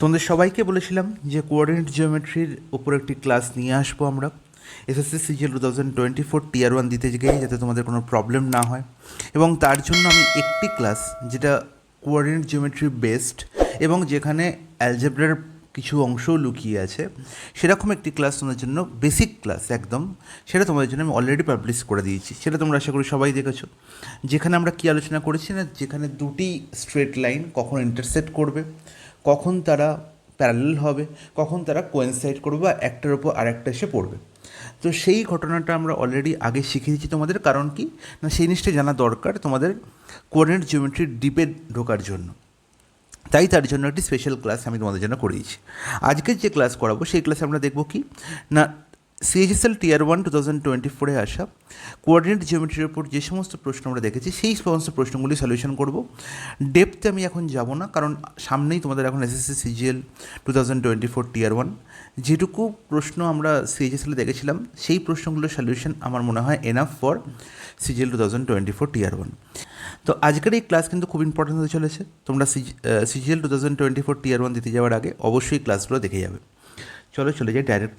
তোমাদের সবাইকে বলেছিলাম যে কোঅর্ডিনেট জিওমেট্রির উপর একটি ক্লাস নিয়ে আসবো আমরা এসএসসি সিজিএল 2024 টিয়ার 1 দিতে গিয়ে, যাতে তোমাদের কোনো প্রবলেম না হয়। এবং তার জন্য আমি একটি ক্লাস যেটা কোঅর্ডিনেট জিওমেট্রি বেসড এবং যেখানে অ্যালজেব্রার কিছু অংশও লুকিয়ে আছে, সেরকম একটি ক্লাস তোমাদের জন্য, বেসিক ক্লাস একদম, সেটা তোমাদের জন্য আমি অলরেডি পাবলিশ করে দিয়েছি। সেটা তোমরা আশা করি সবাই দেখেছো। যেখানে আমরা কী আলোচনা করেছি না, যেখানে দুটি স্ট্রেট লাইন কখন ইন্টারসেক্ট করবে, কখন তারা প্যারালাল হবে, কখন তারা কোয়েনসাইড করবে বা একটার ওপর আরেকটা এসে পড়বে। তো সেই ঘটনাটা আমরা অলরেডি আগে শিখিয়ে দিচ্ছি তোমাদের। কারণ কি না, সেই জিনিসটা জানা দরকার তোমাদের কোঅর্ডিনেট জিওমেট্রির ডিপে ঢোকার জন্য। তাই তার জন্য একটি স্পেশাল ক্লাস আমি তোমাদের জন্য করিয়েছি। আজকের যে ক্লাস করাবো সেই ক্লাসে আমরা দেখব কি না, সিএইচএসএল টিয়ার 1 2024-এ আসা কোঅর্ডিনেট জিওমেট্রির উপর যে সমস্ত প্রশ্ন আমরা দেখেছি সেই সমস্ত প্রশ্নগুলি সলিউশন করব। ডেপথে আমি এখন যাব না, কারণ সামনেই তোমাদের এখন এসএসসি সিজিএল 2024 টিয়ার 1। যেটুকু প্রশ্ন আমরা সিএইচএসএলে দেখেছিলাম সেই প্রশ্নগুলোর সলিউশন আমার মনে হয় এনাফ ফর সিজিএল 2024 টিয়ার 1। তো আজকের এই ক্লাস কিন্তু খুব ইম্পর্টেন্ট হতে চলেছে। তোমরা সিজিএল 2024 টিয়ার 1 দিতে যাওয়ার আগে অবশ্যই ক্লাসগুলো দেখে যাবে। চলে যাই ডাইরেক্ট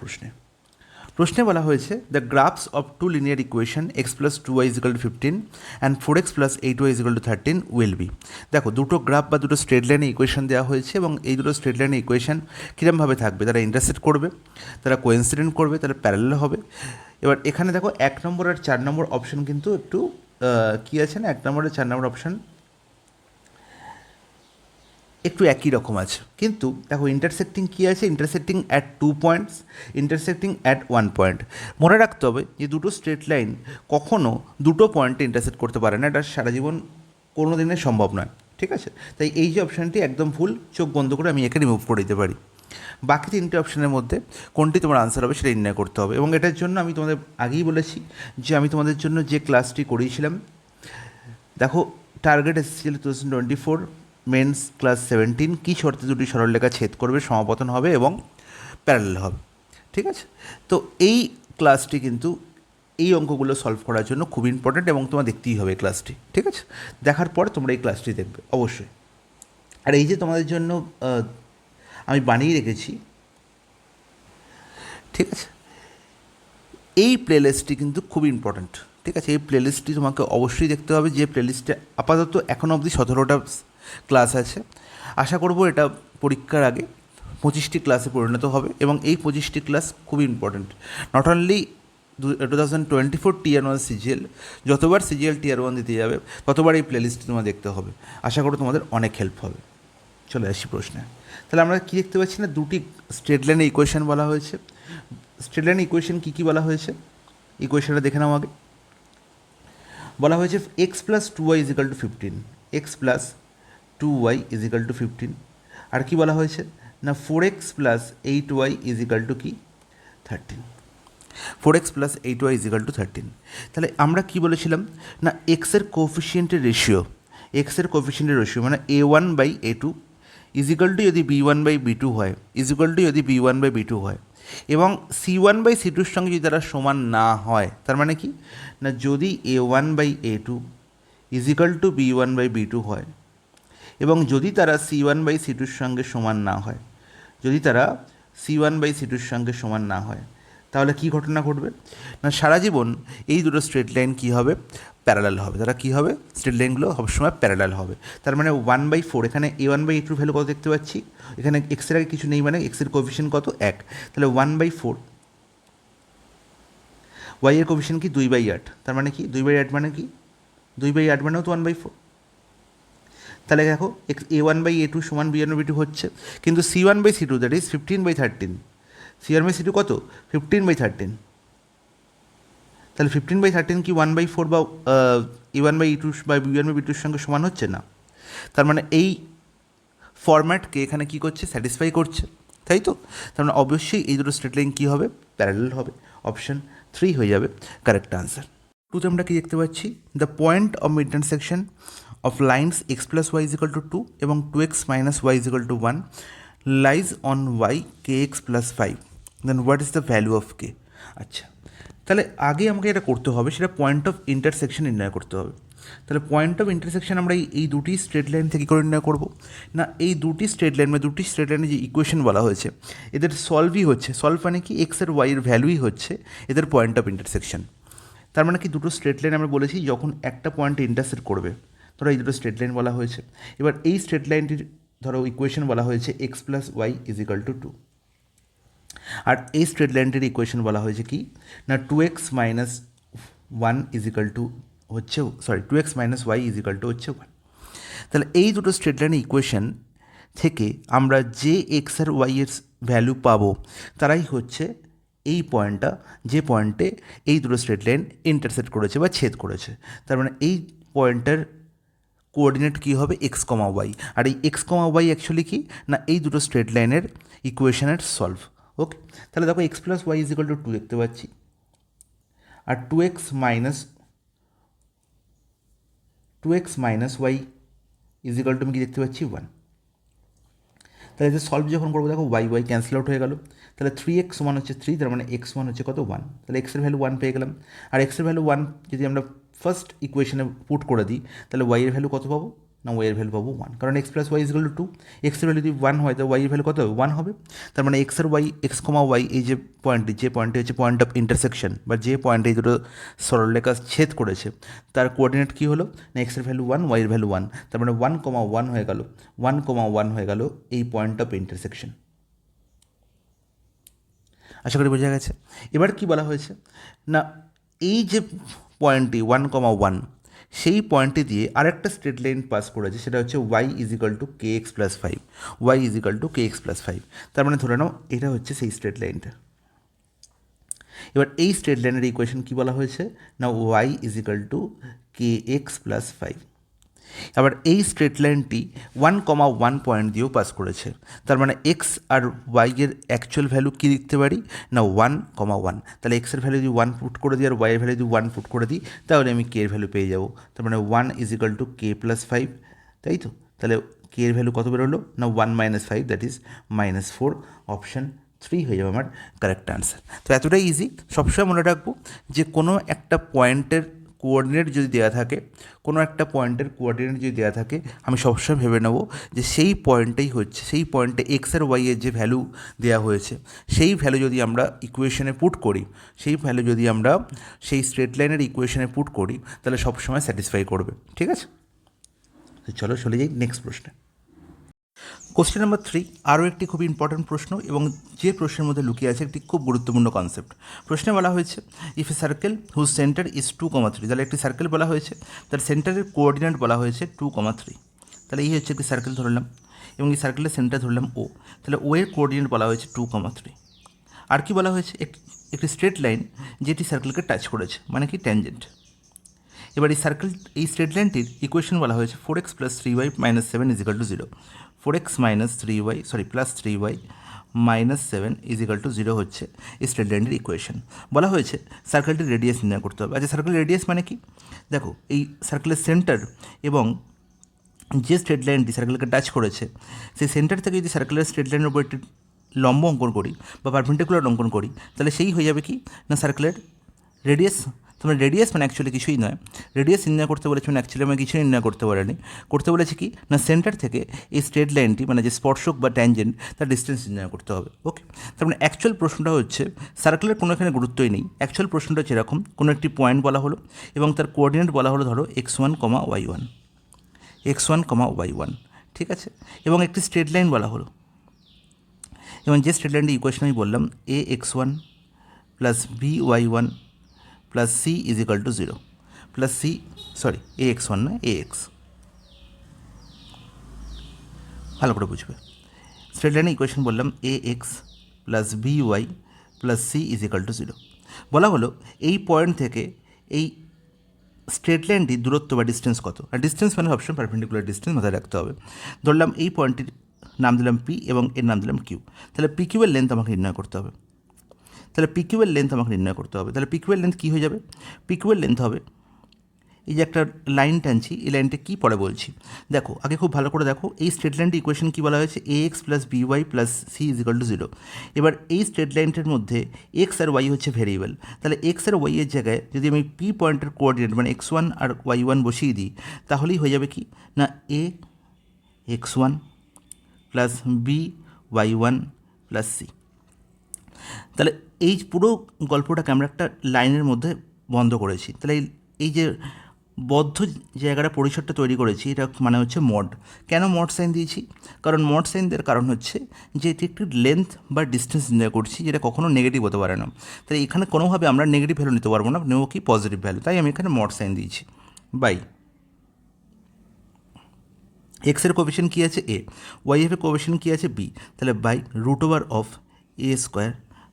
প্রশ্নে বলা হয়েছে the graphs of two linear equation x plus 2y is equal to 15 and 4x plus 8y is equal to 13 will be. দেখো, দুটো গ্রাফ বা দুটো স্ট্রেট লাইনে ইকুয়েশন দেওয়া হয়েছে এবং এই দুটো স্ট্রেট লাইনে ইকুয়েশন কীরকমভাবে থাকবে, তারা ইন্টারসেক্ট করবে, তারা কোইন্সিডেন্ট করবে, তারা প্যারালাল হবে। এবার এখানে দেখো 1 নম্বর আর 4 নম্বর অপশন কিন্তু একটু কী আছে না, 1 নম্বর আর 4 নম্বর অপশান একটু একই রকম আছে, কিন্তু দেখো ইন্টারসেক্টিং কী আছে, intersecting at 2 points, intersecting at 1 point. মনে রাখতে হবে যে দুটো স্ট্রেট লাইন কখনও দুটো পয়েন্টে ইন্টারসেক্ট করতে পারে না, এটা সারা জীবন কোনো দিনে সম্ভব নয়, ঠিক আছে? তাই এই যে অপশানটি একদম ভুল, চোখ বন্ধ করে আমি একে রিমুভ করে দিতে পারি। বাকি তিনটে অপশানের মধ্যে কোনটি তোমার আনসার হবে সেটা নির্ণয় করতে হবে। এবং এটার জন্য আমি তোমাদের আগেই বলেছি যে আমি তোমাদের জন্য যে ক্লাসটি করিয়েছিলাম, দেখো টার্গেট এসএসসি 2024 মেন্স ক্লাস 17 কী শর্তে দুটি সরলরেখা ছেদ করবে, সমাপতন হবে এবং প্যারালাল হবে, ঠিক আছে? তো এই ক্লাসটি কিন্তু এই অঙ্কগুলো সলভ করার জন্য খুব ইম্পর্ট্যান্ট এবং তোমার দেখতেই হবে এই ক্লাসটি, ঠিক আছে? দেখার পর তোমরা এই ক্লাসটি দেখবে অবশ্যই। আর এই যে তোমাদের জন্য আমি বানিয়ে রেখেছি, ঠিক আছে, এই প্লেলিস্টটি কিন্তু খুব ইম্পর্ট্যান্ট, ঠিক আছে? এই প্লেলিস্টটি তোমাকে অবশ্যই দেখতে হবে। যে প্লেলিস্টে আপাতত এখনও অবধি 17টা ক্লাস আছে। আশা করব এটা পরীক্ষার আগে 25টি ক্লাসে পরিণত হবে এবং এই 25টি ক্লাস খুব important. Not only 2024 tier 1 CGL, যতবার সিজিএল টিয়ার 1 দিতে যাবে ততবার এই প্লেলিস্টটি তোমার দেখতে হবে। আশা করো তোমাদের অনেক হেল্প হবে। চলে আসি প্রশ্নে। তাহলে আমরা কী দেখতে পাচ্ছি না, দুটি স্ট্রেট লাইনের ইকুয়েশন বলা হয়েছে। স্ট্রেট লাইনের ইকুয়েশন কী কী বলা হয়েছে, ইকুয়েশনটা দেখে নাও আগে। বলা হয়েছে x plus 2y is equal to 15, x plus 2y is equal to 15। আর কি বলা হয়েছে না, 4x plus 8y is equal two কি 13, 4x plus 8y is equal to 13। তাহলে আমরা কি বলেছিলাম না, এক্সের কোফিশিয়েন্টের রেশিও, এক্সের কোফিশিয়েন্টের রেশিও মানে a1/a2 ইজিক্যাল টু যদি b1/b2 হয়, ইজিক্যাল টু যদি b1/b2 হয় এবং c1/c2-র সঙ্গে যদি তারা সমান না হয়, তার মানে কি না, যদি a1/a2 ইজিক্যাল টু b1/b2 হয় এবং যদি তারা c1/c2-র সঙ্গে সমান না হয়, যদি তারা c1/c2-র সঙ্গে সমান না হয়, তাহলে কি ঘটনা ঘটবে না, সারা জীবন এই দুটো স্ট্রেট লাইন কী হবে, প্যারালাল হবে। তারা কী হবে, স্ট্রেট লাইনগুলো সবসময় প্যারালাল হবে। তার মানে 1/4, এখানে a1/a2 ভ্যালু কত দেখতে পাচ্ছি, এখানে এক্সের আগে কিছু নেই মানে এক্সের কোফিশিয়েন্ট কত 1, তাহলে 1/4, ওয়াই এর কোফিশিয়েন্ট কি 2/8, তার মানে কি 2/8 মানে কি 2/8 মানেও তো 1/4। তাহলে দেখো a1/a2 সমান b1/b2 হচ্ছে, কিন্তু c1/c2 দ্যাট ইজ 15/13, c1/c2 কত 15/13, তাহলে 15/13 কি 1/4 বা a1/a2 বা b1/b2-র সঙ্গে সমান হচ্ছে না। তার মানে এই ফরম্যাটকে এখানে কী করছে, স্যাটিসফাই করছে, তাই তো? তার মানে অবশ্যই এই দুটো স্ট্রেট লাইন কী হবে, প্যারালাল হবে। অপশান 3 হয়ে যাবে কারেক্ট আনসার। টুতে আমরা কি দেখতে পাচ্ছি, the point of intersection of lines x plus y is equal to 2 এবং 2x minus y is equal to 1 lies on y k x plus 5, then what is the value of k. আচ্ছা, তাহলে আগে আমাকে এটা করতে হবে, সেটা পয়েন্ট অফ ইন্টারসেকশন নির্ণয় করতে হবে। তাহলে পয়েন্ট অফ ইন্টারসেকশন আমরা এই দুটি স্ট্রেট লাইন থেকে করে নির্ণয় করবো না, এই দুটি স্ট্রেট লাইন বা দুটি স্ট্রেট লাইনে যে ইকুয়েশন বলা হয়েছে এদের সলভই হচ্ছে, সলভ মানে কি এক্স আর ওয়াই এর ভ্যালুই হচ্ছে এদের পয়েন্ট অফ ইন্টারসেকশন। তার মানে কি দুটো স্ট্রেট লাইন আমরা বলেছি যখন একটা পয়েন্টে ইন্টারসেক্ট করবে, ধরো এই দুটো স্ট্রেট লাইন বলা হয়েছে। এবার এই স্ট্রেট লাইনটির ধরো ইকুয়েশন বলা হয়েছে x plus y is equal to 2, আর এই স্ট্রেট লাইনটির ইকুয়েশন বলা হয়েছে কি না 2x minus 1 is equal to হচ্ছে, sorry 2x minus y is equal to হচ্ছে 1। তাহলে এই দুটো স্ট্রেট লাইনের ইকুয়েশন থেকে আমরা যে এক্স আর ওয়াই এর ভ্যালু পাবো তারাই হচ্ছে এই পয়েন্টটা, যে পয়েন্টে এই দুটো স্ট্রেট লাইন ইন্টারসেক্ট করেছে বা ছেদ করেছে। তার মানে এই পয়েন্টের কোঅর্ডিনেট কী হবে এক্স কমা ওয়াই, আর এই এক্স কমা ওয়াই অ্যাকচুয়ালি কি না এই দুটো স্ট্রেট লাইনের ইকুয়েশনের সলভ। ওকে, তাহলে দেখো x plus y is equal to 2 দেখতে পাচ্ছি, আর 2x minus y is equal to আমি কি দেখতে পাচ্ছি 1। তাহলে যে সলভ যখন করবো দেখো ওয়াই ওয়াই ক্যান্সেল আউট হয়ে গেল, তাহলে 3x সমান হচ্ছে 3, তার মানে x মান হচ্ছে কত 1, তাহলে x এর ভ্যালু 1 পেয়ে গেলাম। আর x এর ভ্যালু 1 যদি আমরা ফার্স্ট ইকুয়েশনে পুট করে দিই তাহলে y এর ভ্যালু কত পাবো না y এর ভ্যালু পাবো 1, কারণ x plus y is equal to 2, x এর ভ্যালু যদি 1 হয় তো y এর ভ্যালু কত হবে 1 হবে। তার মানে x আর y এক্স কমা ওয়াই এই যে পয়েন্টটি হচ্ছে পয়েন্ট অফ ইন্টারসেকশন বা যে পয়েন্টে এই দুটো সরলরেখা ছেদ করেছে তার কোঅর্ডিনেট কী হলো না x এর ভ্যালু 1 y এর ভ্যালু 1, তার মানে 1,1 হয়ে গেল, 1,1 হয়ে গেল এই পয়েন্ট অফ ইন্টারসেকশন। আশা করি বোঝা গেছে। এবার কি বলা হয়েছে না এই যে পয়েন্টটি 1,1 সেই পয়েন্টটি দিয়ে আরেকটা স্ট্রেট লাইন পাস করেছে, সেটা হচ্ছে y is equal to k x plus 5, y is equal to k x plus 5। তার মানে ধরে নাও এটা হচ্ছে সেই স্ট্রেট লাইনটা। এবার এই স্ট্রেট লাইনের ইকুয়েশন কী বলা হয়েছে না y is equal to k x plus 5। আবার এই স্ট্রেট লাইনটি 1,1 পয়েন্ট দিয়েও পাস করেছে, তার মানে এক্স আর ওয়াই এর অ্যাকচুয়াল ভ্যালু কী লিখতে পারি না 1,1। তাহলে এক্সের ভ্যালু যদি 1 পুট করে দিই আর ওয়াইয়ের ভ্যালু যদি 1 পুট করে দিই তাহলে আমি কে এর ভ্যালু পেয়ে যাবো, তার মানে 1 is equal to k plus 5, তাই তো। তাহলে কে এর ভ্যালু কত বেরোলো না 1 মাইনাস 5, দ্যাট ইজ -4, অপশান 3 হয়ে যাবে আমার কারেক্ট আনসার। তো এতটাই ইজি। সবসময় মনে রাখবো যে কোনো একটা পয়েন্টের কোঅর্ডিনেট যদি দেওয়া থাকে, কোনো একটা পয়েন্টের কোঅর্ডিনেট যদি দেওয়া থাকে আমি সবসময় ভেবে নেব যে সেই পয়েন্টেই হচ্ছে, সেই পয়েন্টে এক্স আর ওয়াই এর যে ভ্যালু দেওয়া হয়েছে সেই ভ্যালু যদি আমরা ইকুয়েশনে পুট করি, সেই ভ্যালু যদি আমরা সেই স্ট্রেট লাইনের ইকুয়েশনে পুট করি তাহলে সবসময় স্যাটিসফাই করবে। ঠিক আছে, তো চলো চলে যাই নেক্সট প্রশ্নে। কোশ্চেন নাম্বার 3 আরও একটি খুব ইম্পর্ট্যান্ট প্রশ্ন এবং যে প্রশ্নের মধ্যে লুকিয়ে আছে একটি খুব গুরুত্বপূর্ণ কনসেপ্ট। প্রশ্নে বলা হয়েছে if a circle whose centre is 2,3, তাহলে একটি সার্কেল বলা হয়েছে তার সেন্টারের কোঅর্ডিনেট বলা হয়েছে 2,3। তাহলে এই হচ্ছে একটি সার্কেল ধরলাম এবং এই সার্কেলের সেন্টার ধরলাম ও, তাহলে ও এর কোঅর্ডিনেট বলা হয়েছে 2,3। আর কি বলা হয়েছে একটি স্ট্রেট লাইন যেটি সার্কেলকে টাচ করেছে মানে কি ট্যানজেন্ট। এবার এই স্ট্রেট লাইনটির ইকুয়েশন বলা হয়েছে 4x plus 3y minus 7 is equal to 0, 4x minus 3y plus 3y minus 7 is equal to 0 হচ্ছে এই স্ট্রেট লাইনটির ইকুয়েশন। বলা হয়েছে সার্কেলটির রেডিয়াস নির্ণয় করতে হবে। আচ্ছা, সার্কেলের রেডিয়াস মানে কি দেখো, এই সার্কেলের সেন্টার এবং যে স্ট্রেট লাইনটি সার্কেলকে টাচ করেছে সেই সেন্টার থেকে যদি সার্কেলের স্ট্রেট লাইনের উপর একটি লম্ব অঙ্কন করি বা পারপেন্ডিকুলার অঙ্কন করি তাহলে সেই হয়ে যাবে কি না সার্কেলের রেডিয়াস। তোমরা রেডিয়াস মানে অ্যাকচুয়ালি কিছুই নয়, রেডিয়াস নির্ণয় করতে বলেছি মানে অ্যাকচুয়ালি আমি কিছু নির্ণয় করতে পারিনি, করতে বলেছি কি না সেন্টার থেকে এই স্ট্রেট লাইনটি মানে যে স্পর্শক বা ট্যানজেন্ট তার ডিস্টেন্স নির্ণয় করতে হবে। ওকে, তার মানে অ্যাকচুয়াল প্রশ্নটা হচ্ছে সার্কেলের কোনো এখানে গুরুত্বই নেই। অ্যাকচুয়াল প্রশ্নটা হচ্ছে এরকম, কোনো একটি পয়েন্ট বলা হলো এবং তার কোঅর্ডিনেট বলা হলো ধরো x1, y1, x1, y1, ঠিক আছে, এবং একটি স্ট্রেট লাইন বলা হলো এবং যে স্ট্রেট লাইনটি ইকুয়েশন আমি বললাম ax1 প্লাস by1 প্লাস c is equal to 0 plus c ax1 না ax, ভালো করে বুঝবে। স্ট্রেট লাইনের ইকুয়েশন বললাম ax plus by plus c is equal to 0। বলা হলো এই পয়েন্ট থেকে এই স্ট্রেট লাইনটির দূরত্ব বা ডিস্টেন্স কত, আর ডিস্টেন্স মানে সবসময় পারপেন্ডিকুলার ডিস্টেন্স মাথায় রাখতে হবে। ধরলাম এই পয়েন্টটির নাম দিলাম পি এবং এর নাম দিলাম কিউ, তাহলে পি কিউ এর লেন্থ আমাকে নির্ণয় করতে হবে। তাহলে পি কিউ এর লেন্থ আমাকে নির্ণয় করতে হবে, তাহলে পি কিউ এর লেন্থ কী হয়ে যাবে, পি কিউ এর লেন্থ হবে এই যে একটা লাইন টানছি, এই লাইনটা কী পরে বলছি দেখো, আগে খুব ভালো করে দেখো। এই স্ট্রেট লাইনটি ইকুয়েশন কী বলা হয়েছে, a x plus b y plus c is equal to 0। এবার এই স্ট্রেট লাইনটার মধ্যে এক্স আর ওয়াই হচ্ছে ভেরিয়েবল, তাহলে এক্স আর ওয়াই এর জায়গায় যদি আমি পি পয়েন্টের কোঅর্ডিনেট মানে x1 আর y1 বসিয়ে দিই, তাহলেই হয়ে যাবে কি না a x1 plus b y1 plus c. তাহলে এই পুরো গল্পটাকে আমরা একটা লাইনের মধ্যে বন্ধ করেছি। তাহলে এই যে বদ্ধ জায়গাটা পরিসরটা তৈরি করেছি, এটা মানে হচ্ছে মড। কেন মড সাইন দিয়েছি? কারণ মড সাইন দেওয়ার কারণ হচ্ছে যে এটি একটি লেন্থ বা ডিস্টেন্স নির্ণয় করছি, যেটা কখনো নেগেটিভ হতে পারে না। তাই এখানে কোনোভাবে আমরা নেগেটিভ ভ্যালু নিতে পারবো না, নেবো কি পজিটিভ ভ্যালু। তাই আমি এখানে মড সাইন দিয়েছি বাই এক্সের কোএফিশিয়েন্ট কী আছে এ, ওয়াইয়ের কোএফিশিয়েন্ট কী আছে বি, তাহলে by root over of A square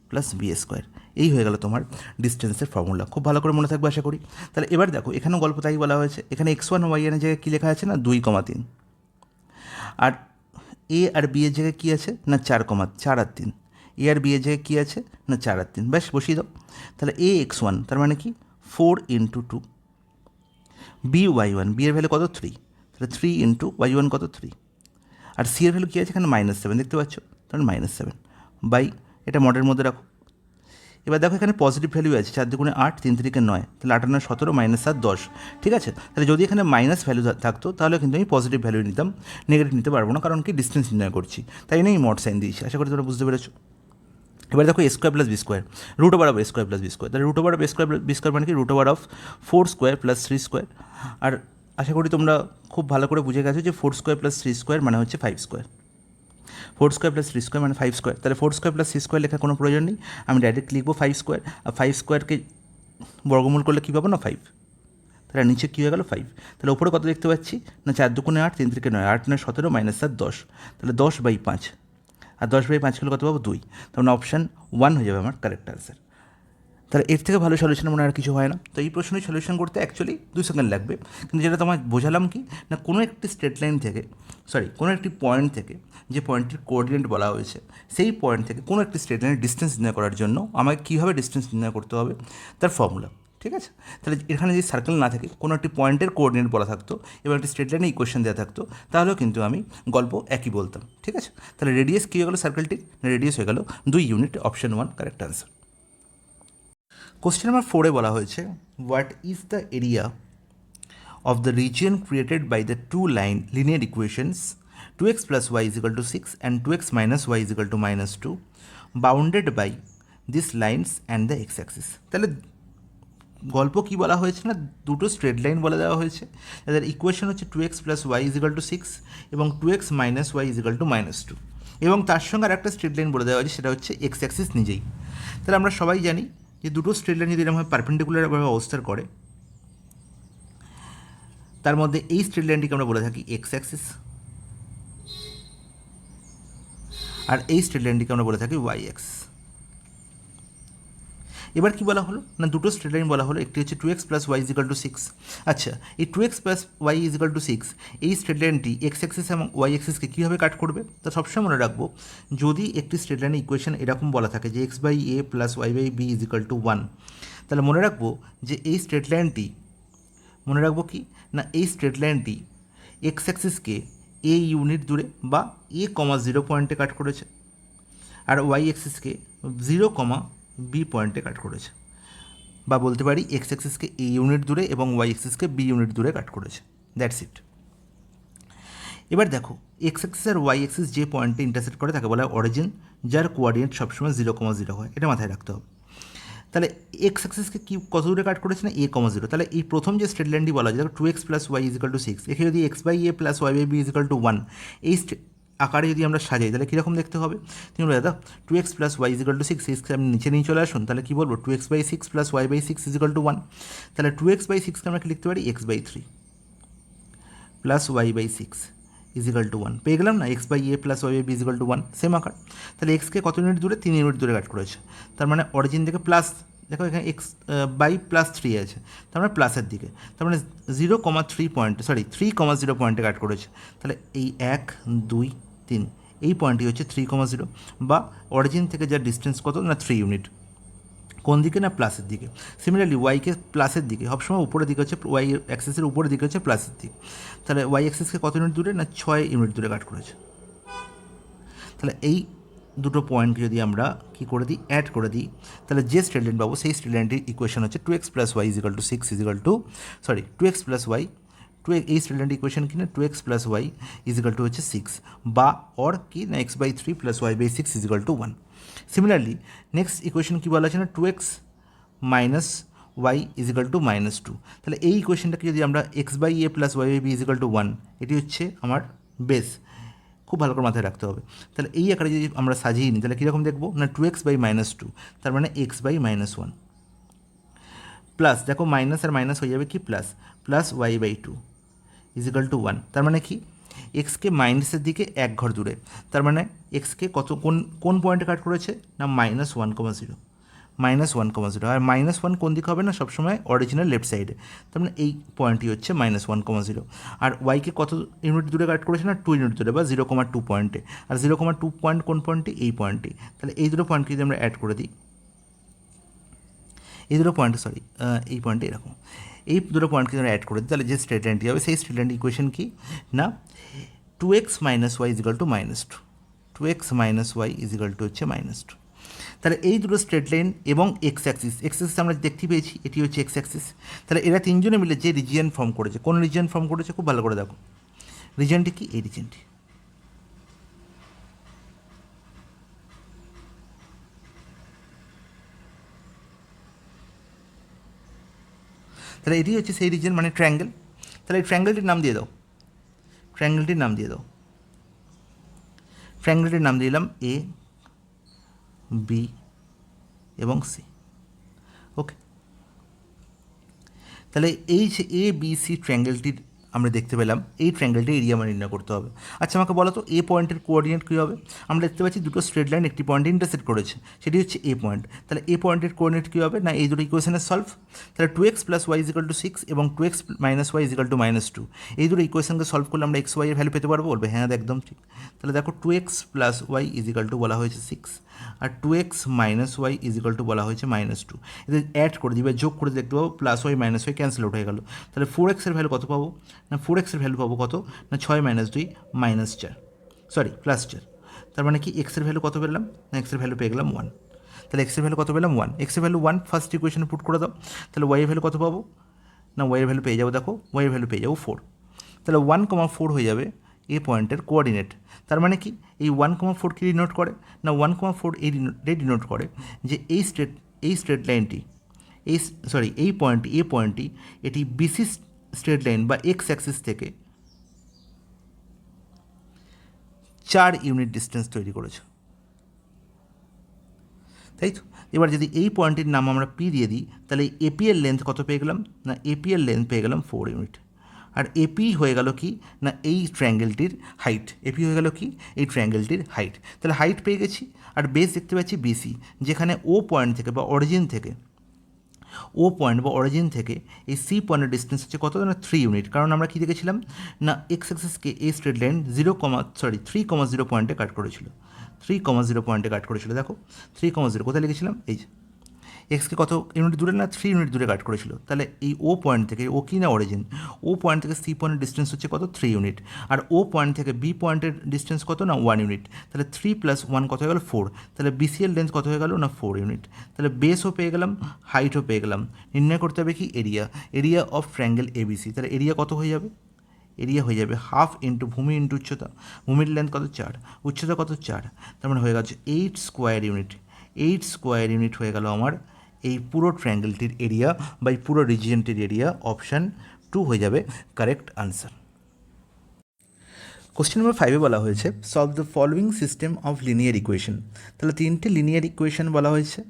plus B square. এই হয়ে গেল তোমার ডিস্টেন্সের ফর্মুলা। খুব ভালো করে মনে থাকবে আশা করি। তাহলে এবার দেখো, এখানেও গল্প তাই বলা হয়েছে। এখানে x1 y1 এর জায়গায় কী লেখা আছে না 2,3, আর এ আর বি এর জায়গায় কী আছে না 4 আর 3। এ আর বি এর জায়গায় কী আছে না 4 আর 3, ব্যাস বসিয়ে দাও। তাহলে এ x1 তার মানে কি 4 ইন্টু 2, বি y1 বি এর ভ্যালু কত 3, তাহলে 3 ইন্টু y1 কত 3, আর সি এর ভ্যালু কী আছে এখানে -7 দেখতে পাচ্ছ, তাহলে -7 বাই এটা মডের মধ্যে রাখো। এবার দেখো এখানে পজিটিভ ভ্যালু আছে, 4 দুগুণে 8, 3 3 9, তাহলে 8 9 17 -7 10। ঠিক আছে, তাহলে যদি এখানে মাইনাস ভ্যালু থাকতো তাহলে কিন্তু আমি পজিটিভ ভ্যালু নিতাম, নেগেটিভ নিতে পারবো না, কারণ কি ডিস্টেন্স নির্ণয় করছি। তাই নিয়ে এই মড সাইন দিয়েছি। আশা করি তোমরা বুঝতে পেরেছো। এবার দেখো A square plus B square, root over of A square plus B square, তাহলে root over of A square B square মানে কি root over of 4 square plus 3 square. আর আশা করি তোমরা খুব ভালো করে বুঝে গেছো যে 4 স্কোয়ার প্লাস 3 স্কোয়ার মানে হচ্ছে 5 স্কোয়ার। 4 স্কোয়ার প্লাস 3 স্কোয়ার মানে 5 স্কোয়ার। তাহলে 4 স্কোয়ার প্লাস 3 স্কোয়ার লেখার কোনো প্রয়োজন নেই, আমি ডাইরেক্ট লিখবো 5 স্কোয়ার। আর 5 স্কোয়ারকে বর্গমূল করলে কী পাবো না 5, তাহলে নিচে কী হয়ে গেল 5। তাহলে ওপরে কত দেখতে পাচ্ছি না 4 দুগুণে 8, 3 3 9, 8 9 17 -7 10, তাহলে 10/5, আর 10/5 হলে কত পাবো 2, তার মানে অপশান 1 হয়ে যাবে আমার কারেক্ট আনসার। তাহলে এর থেকে ভালো সলিউশন মনে আর কিছু হয় না। তো এই প্রশ্নের সলিউশন করতে অ্যাকচুয়ালি 2 সেকেন্ড লাগবে, কিন্তু যেটা তোমায় বোঝালাম কি না কোনো একটি স্ট্রেট লাইন থেকে কোনো একটি পয়েন্ট থেকে, যে পয়েন্টটির কোঅর্ডিনেট বলা হয়েছে, সেই পয়েন্ট থেকে কোনো একটি স্ট্রেট লাইনের ডিস্টেন্স নির্ণয় করার জন্য আমাকে কীভাবে ডিস্টেন্স নির্ণয় করতে হবে তার ফর্মুলা। ঠিক আছে, তাহলে এখানে যদি সার্কেল না থাকে, কোনো একটি পয়েন্টের কোঅর্ডিনেট বলা থাকতো এবং একটি স্ট্রেট লাইনে ইকুয়েশন দেওয়া থাকতো, তাহলেও কিন্তু আমি গল্প একই বলতাম। ঠিক আছে, তাহলে রেডিয়াস কী হয়ে গেলো সার্কেলটির, রেডিয়াস হয়ে গেল 2 unit, option 1 correct answer. Question number 4-এ বলা হয়েছে what is the area of the region created by the two linear equations 2x plus y is equal to 6 and 2x minus y is equal to -2 bounded by these lines and the x-axis। তাহলে গল্প কী বলা হয়েছে না দুটো straight line বলে দেওয়া হয়েছে, তাদের ইকুয়েশন হচ্ছে 2x plus y is equal to 6 এবং 2x minus y is equal to -2, এবং তার সঙ্গে আর একটা স্ট্রেট লাইন বলে দেওয়া হয়েছে, সেটা হচ্ছে x-axis নিজেই। তাহলে আমরা সবাই জানি যে দুটো স্ট্রেট লাইন যদি এরকমভাবে পারপেন্ডিকুলারভাবে অবস্থান করে, তার মধ্যে এই স্ট্রেট লাইনটিকে আমরা বলে থাকি x-axis, আর এই স্ট্রেট লাইনটিকে আমরা বলে থাকি y-axis। এবার কি বলা হলো না দুটো স্ট্রেট লাইন বলা হলো, একটি হচ্ছে 2x plus y is equal to 6। আচ্ছা, এই 2x plus y is equal to 6 এই স্ট্রেট লাইনটি x-axis এবং y-axisকে কীভাবে কাট করবে, তা সবসময় মনে রাখবো যদি একটি স্ট্রেট লাইনের ইকুয়েশন এরকম বলা থাকে যে x/a plus y/b is equal to 1, তাহলে মনে রাখবো যে এই স্ট্রেট লাইনটি মনে রাখবো কি না এই স্ট্রেট লাইনটি x-axisকে a ইউনিট দূরে বা a,0 পয়েন্টে কাট করেছে, আর y-axisকে 0,b পয়েন্টে কাট করেছে, বা বলতে পারি x-axisকে a ইউনিট দূরে এবং y-axisকে b ইউনিট দূরে কাট করেছে। That's it. এবার দেখো x-axis আর y-axis যে পয়েন্টে ইন্টারসেক্ট করে তাকে বলা হয় অরিজিন, যার কোঅর্ডিনেট সবসময় 0,0 হয়, এটা মাথায় রাখতে হবে। তাহলে x-axisকে কি কত দূরে কাট করেছে না a,0। তাহলে এই প্রথম যে স্ট্রেট লাইনটি বলা যায় 2x plus y is equal to 6, এখানে যদি x/a plus y/b is equal to 1 এই আকারে যদি আমরা সাজাই তাহলে কীরকম দেখতে হবে, তুমি বলে দাদা 2x plus y is equal to 6, সিক্সকে আপনি নিচে নিয়ে চলে আসুন, তাহলে কী বলবো 2x/6 plus y/6 is equal to 1। তাহলে 2x/6কে আমরা কি লিখতে পারি x/3 plus y/6 is equal to 1, পেয়ে গেলাম না x/a plus y/b is equal to 1, same আকার। তাহলে এক্সকে কত ইউনিট দূরে 3 ইউনিট দূরে কাট করেছে, তার মানে অরিজিন থেকে প্লাস, দেখো এখানে x/+3 আছে, তার মানে প্লাসের দিকে, তার মানে 3,0 পয়েন্টে কাট করেছে। তাহলে এই 1 2 3 এই পয়েন্টটি হচ্ছে 3,0 বা অরিজিন থেকে যার ডিস্টেন্স কত না 3 ইউনিট। কোন দিকে না প্লাসের দিকে। সিমিলারলি ওয়াইকে প্লাসের দিকে, সবসময় উপরের দিকে হচ্ছে ওয়াই অ্যাক্সিসের উপরের দিকে হচ্ছে প্লাসের দিক। তাহলে ওয়াই অ্যাক্সিসকে কত ইউনিট দূরে না 6 ইউনিট দূরে কাট করেছে। তাহলে এই দুটো পয়েন্টকে যদি আমরা কী করে দিই, অ্যাড করে দিই, তাহলে যে স্ট্রেট লাইন পাবো সেই স্ট্রেট লাইনটির ইকুয়েশন হচ্ছে 2x + y = 6 2x + y, এই স্ট্রেট লাইনটির ইকুয়েশন কি না 2x + y = হচ্ছে 6, বা অর কি না x/3 + y/6 = 1। Similarly next equation কী বলা আছে না 2x - y = -2। তাহলে এই ইকুয়েশনটাকে যদি আমরা x/a + y/b = 1, এটি হচ্ছে আমার বেস, খুব ভালো করে মাথায় রাখতে হবে। তাহলে এই আকারে যদি আমরা সাজিয়ে নিই তাহলে কীরকম দেখবো না 2x/-2, তার মানে x/-1 প্লাস, দেখো মাইনাস আর মাইনাস হয়ে যাবে কি প্লাস, y/2 = 1। তার মানে কি এক্সকে মাইনাসের দিকে এক ঘর দূরে, তার মানে এক্সকে কত কোন পয়েন্টে কাট করেছে না -1,0, -1,0। আর -1 কোন দিকে হবে না সবসময় অরিজিনাল লেফট সাইডে, তার মানে এই পয়েন্টটি হচ্ছে -1,0। আর ওয়াইকে কত ইউনিট দূরে কাট করেছে না 2 ইউনিট দূরে, বা 0,2 পয়েন্টে। আর 0,2 পয়েন্ট কোন পয়েন্টটি, এই পয়েন্টটি। তাহলে এই দুটো পয়েন্টকে যদি আমরা অ্যাড করে দিই, এই দুটো পয়েন্ট এই পয়েন্টে এরকম, এই দুটো পয়েন্টকে আমরা অ্যাড করে দিই, তাহলে যে স্ট্রেট লাইনটি হবে সেই স্ট্রেট লাইনটি ইকুয়েশন কি না 2x - y = -2, 2x - y হচ্ছে -2। তাহলে এই দুটো স্ট্রেট লাইন এবং এক্স অ্যাক্সিস আমরা দেখতে পেয়েছি, এটি হচ্ছে এক্স অ্যাক্সিস। তাহলে এরা তিনজনে মিলে যে রিজিয়ন ফর্ম করেছে, কোন রিজিয়ন ফর্ম করেছে খুব ভালো করে দেখো, রিজিয়নটি কি এই রিজিয়নটি। তাহলে এটি হচ্ছে সেই রিজিয়ন, মানে ট্রায়াঙ্গেল। তাহলে এই ট্রায়াঙ্গেলটির নাম দিয়ে দাও, ট্রায়াঙ্গেলটির নাম দিয়ে দাও, ট্রায়াঙ্গেলটির নাম দিয়ে দিলাম এ, বি এবং সি। ওকে, তাহলে এই যে এ বি সি ট্রায়াঙ্গেলটির আমরা দেখতে পেলাম, এই ট্রায়াঙ্গেলটির এরিয়া আমরা নির্ণয় করতে হবে। আচ্ছা আমাকে বলো তো এ পয়েন্টের কোঅর্ডিনেট কী হবে। আমরা দেখতে পাচ্ছি দুটো স্ট্রেট লাইন একটি পয়েন্টে ইন্টারসেক্ট করেছে, সেটি হচ্ছে এ পয়েন্ট। তাহলে এ পয়েন্টের কোঅর্ডিনেট কী হবে না এই দুটো ইকুয়েশনের সলভ। তাহলে 2x + y = 6 এবং 2x - y = -2, এই দুটো ইকুয়েশনকে সলভ করলে আমরা x y এর ভ্যালু পেতে পারবো, বলবে হ্যাঁ একদম ঠিক। তাহলে দেখো 2x + y = বলা হয়েছে 6, আর 2x - y = বলা হয়েছে -2। এদের অ্যাড করে দিবে, যোগ করে দেখতে পাবো +y - y ক্যান্সেল আউট হয়ে গেল। তাহলে 4x এর ভ্যালু কত পাবো না 4x এর ভ্যালু পাবো কত না 6 - 2 -4, +4। তার মানে কি x এর ভ্যালু কত পেলাম না x এর ভ্যালু পেয়ে গেলাম 1। তাহলে x এর ভ্যালু কত পেলাম 1, x এর ভ্যালু 1 ফার্স্ট ইকুয়েশনে পুট করে দাও। তাহলে y এর ভ্যালু কত পাবো না y এর ভ্যালু পেয়ে যাবো, দেখো y এর ভ্যালু পেয়ে যাবো 4। তাহলে 1,4 হয়ে যাবে এ পয়েন্টের কোঅর্ডিনেট। তার মানে কি এই 1,4 কি ডিনোট করে না 1,4 এই ডিনোট করে যে এই স্ট্রেট লাইনটি এই পয়েন্টটি এ পয়েন্টটি এটি বিসি স্ট্রেট লাইন বা এক্স অ্যাক্সিস থেকে 4 ইউনিট ডিস্টেন্স তৈরি করেছে, তাই তো। এবার যদি এই পয়েন্টের নাম আমরা পি দিয়ে দিই তাহলে এপি এর লেন্থ কত পেয়ে গেলাম না এপি এর লেন্থ পেয়ে গেলাম 4 ইউনিট। আর এপি হয়ে গেল কি না এই ট্রায়াঙ্গেলটির হাইট, এপি হয়ে গেল কি এই ট্রায়াঙ্গেলটির হাইট। তাহলে হাইট পেয়ে গেছি, আর বেস দেখতে পাচ্ছি বিসি, যেখানে ও পয়েন্ট থেকে বা অরিজিন থেকে এই সি পয়েন্টের ডিস্টেন্স হচ্ছে কত না 3 ইউনিট। কারণ আমরা কী দেখেছিলাম না এক্স অ্যাক্সিসকে এই স্ট্রেট লাইন 3,0 পয়েন্টে কাট করেছিল, 3,0 পয়েন্টে কাট করেছিল। দেখো 3,0 কোথায় লিখেছিলাম, এই যে এক্সকে কত ইউনিট দূরে না 3 ইউনিট দূরে কাট করেছিল। তাহলে এই ও পয়েন্ট থেকে, ও কি না অরিজিন, ও পয়েন্ট থেকে সি পয়েন্টের ডিস্টেন্স হচ্ছে কত 3 ইউনিট। আর ও পয়েন্ট থেকে বি পয়েন্টের ডিস্টেন্স কত না 1 ইউনিট। তাহলে 3 + 1 কত হয়ে গেল 4। তাহলে বিসি এর লেন্থ কত হয়ে গেল না 4 ইউনিট। তাহলে বেসও পেয়ে গেলাম, হাইটও পেয়ে গেলাম। নির্ণয় করতে হবে কি এরিয়া অফ ট্রায়াঙ্গেল এবিসি। তাহলে এরিয়া কত হয়ে যাবে, এরিয়া হয়ে যাবে হাফ ইন্টু ভূমি ইন্টু উচ্চতা। ভূমির লেন্থ কত 4, উচ্চতা কত 4, তার মানে হয়ে গেছে 8 স্কোয়ার ইউনিট। 8 স্কোয়ার ইউনিট হয়ে গেল আমার এই পুরো ট্রায়াঙ্গেলটির এরিয়া বা এই পুরো রিজিয়নটির এরিয়া। অপশান 2 হয়ে যাবে কারেক্ট আনসার। কোশ্চেন নম্বর 5 বলা হয়েছে solve the following system of linear equation. তাহলে 3টে লিনিয়ার ইকুয়েশন বলা হয়েছে,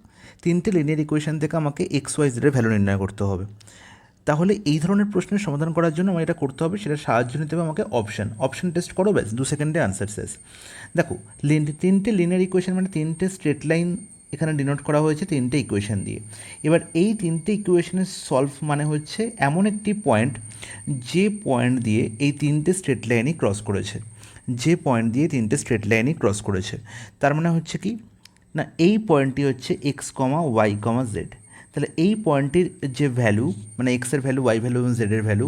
3টে লিনিয়ার ইকুয়েশন থেকে আমাকে এক্স ওয়াই জেডের ভ্যালু নির্ণয় করতে হবে। তাহলে এই ধরনের প্রশ্নের সমাধান করার জন্য আমার এটা করতে হবে, সেটা সাহায্য নিতে হবে আমাকে অপশান টেস্ট করো, ব্যাস 2 সেকেন্ডে আনসার শেষ। দেখো 3টে লিনিয়ার ইকুয়েশন মানে 3টে স্ট্রেট লাইন এখানে ডিনোট করা হয়েছে 3টে ইকুয়েশন দিয়ে। এবার এই 3টে ইকুয়েশনের সলভ মানে হচ্ছে এমন একটি পয়েন্ট যে পয়েন্ট দিয়ে এই 3টে স্ট্রেট লাইনই ক্রস করেছে, তার মানে হচ্ছে কি না এই পয়েন্টটি হচ্ছে এক্স কমা ওয়াই কমা জেড। তাহলে এই পয়েন্টের যে ভ্যালু মানে এক্সের ভ্যালু, ওয়াই ভ্যালু এবং জেডের ভ্যালু,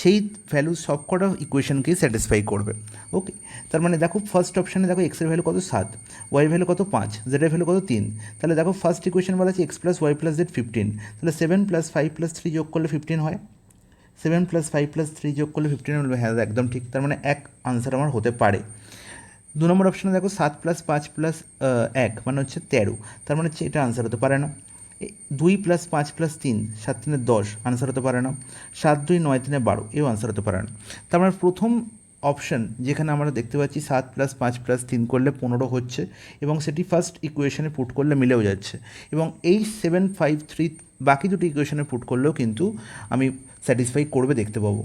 সেই ভ্যালু সব কটা ইকুয়েশনকেই স্যাটিসফাই করবে। ওকে, তার মানে দেখো ফার্স্ট অপশানে দেখো এক্সের ভ্যালু কত 7, ওয়াই ভ্যালু কত 5, জেডের ভ্যালু কত 3। তাহলে দেখো ফার্স্ট ইকুয়েশন বলা আছে x plus y plus z 15। তাহলে 7 প্লাস 5 প্লাস 3 যোগ করলে 15 হয়। 7 প্লাস 5 প্লাস 3 যোগ করলে 15 হলো, হ্যাঁ একদম ঠিক। তার মানে এক আনসার আমার হতে পারে। 2 নম্বর অপশানে দেখো 7 প্লাস 5 প্লাস 1 মানে হচ্ছে 13, তার মানে হচ্ছে এটা আনসার হতে পারে না। 2 প্লাস 5 প্লাস 3, 7 3 10, আনসার হতে পারে না। 7 2 9 3 12, এও আনসার হতে পারে না। তার মানে প্রথম অপশান যেখানে আমরা দেখতে পাচ্ছি 7 প্লাস 5 প্লাস 3 করলে 15 হচ্ছে, এবং সেটি ফার্স্ট ইকুয়েশনে পুট করলে মিলেও যাচ্ছে, এবং এই 7 5 3 বাকি দুটি ইকুয়েশনে পুট করলেও কিন্তু আমি স্যাটিসফাই করবে দেখতে পাবো।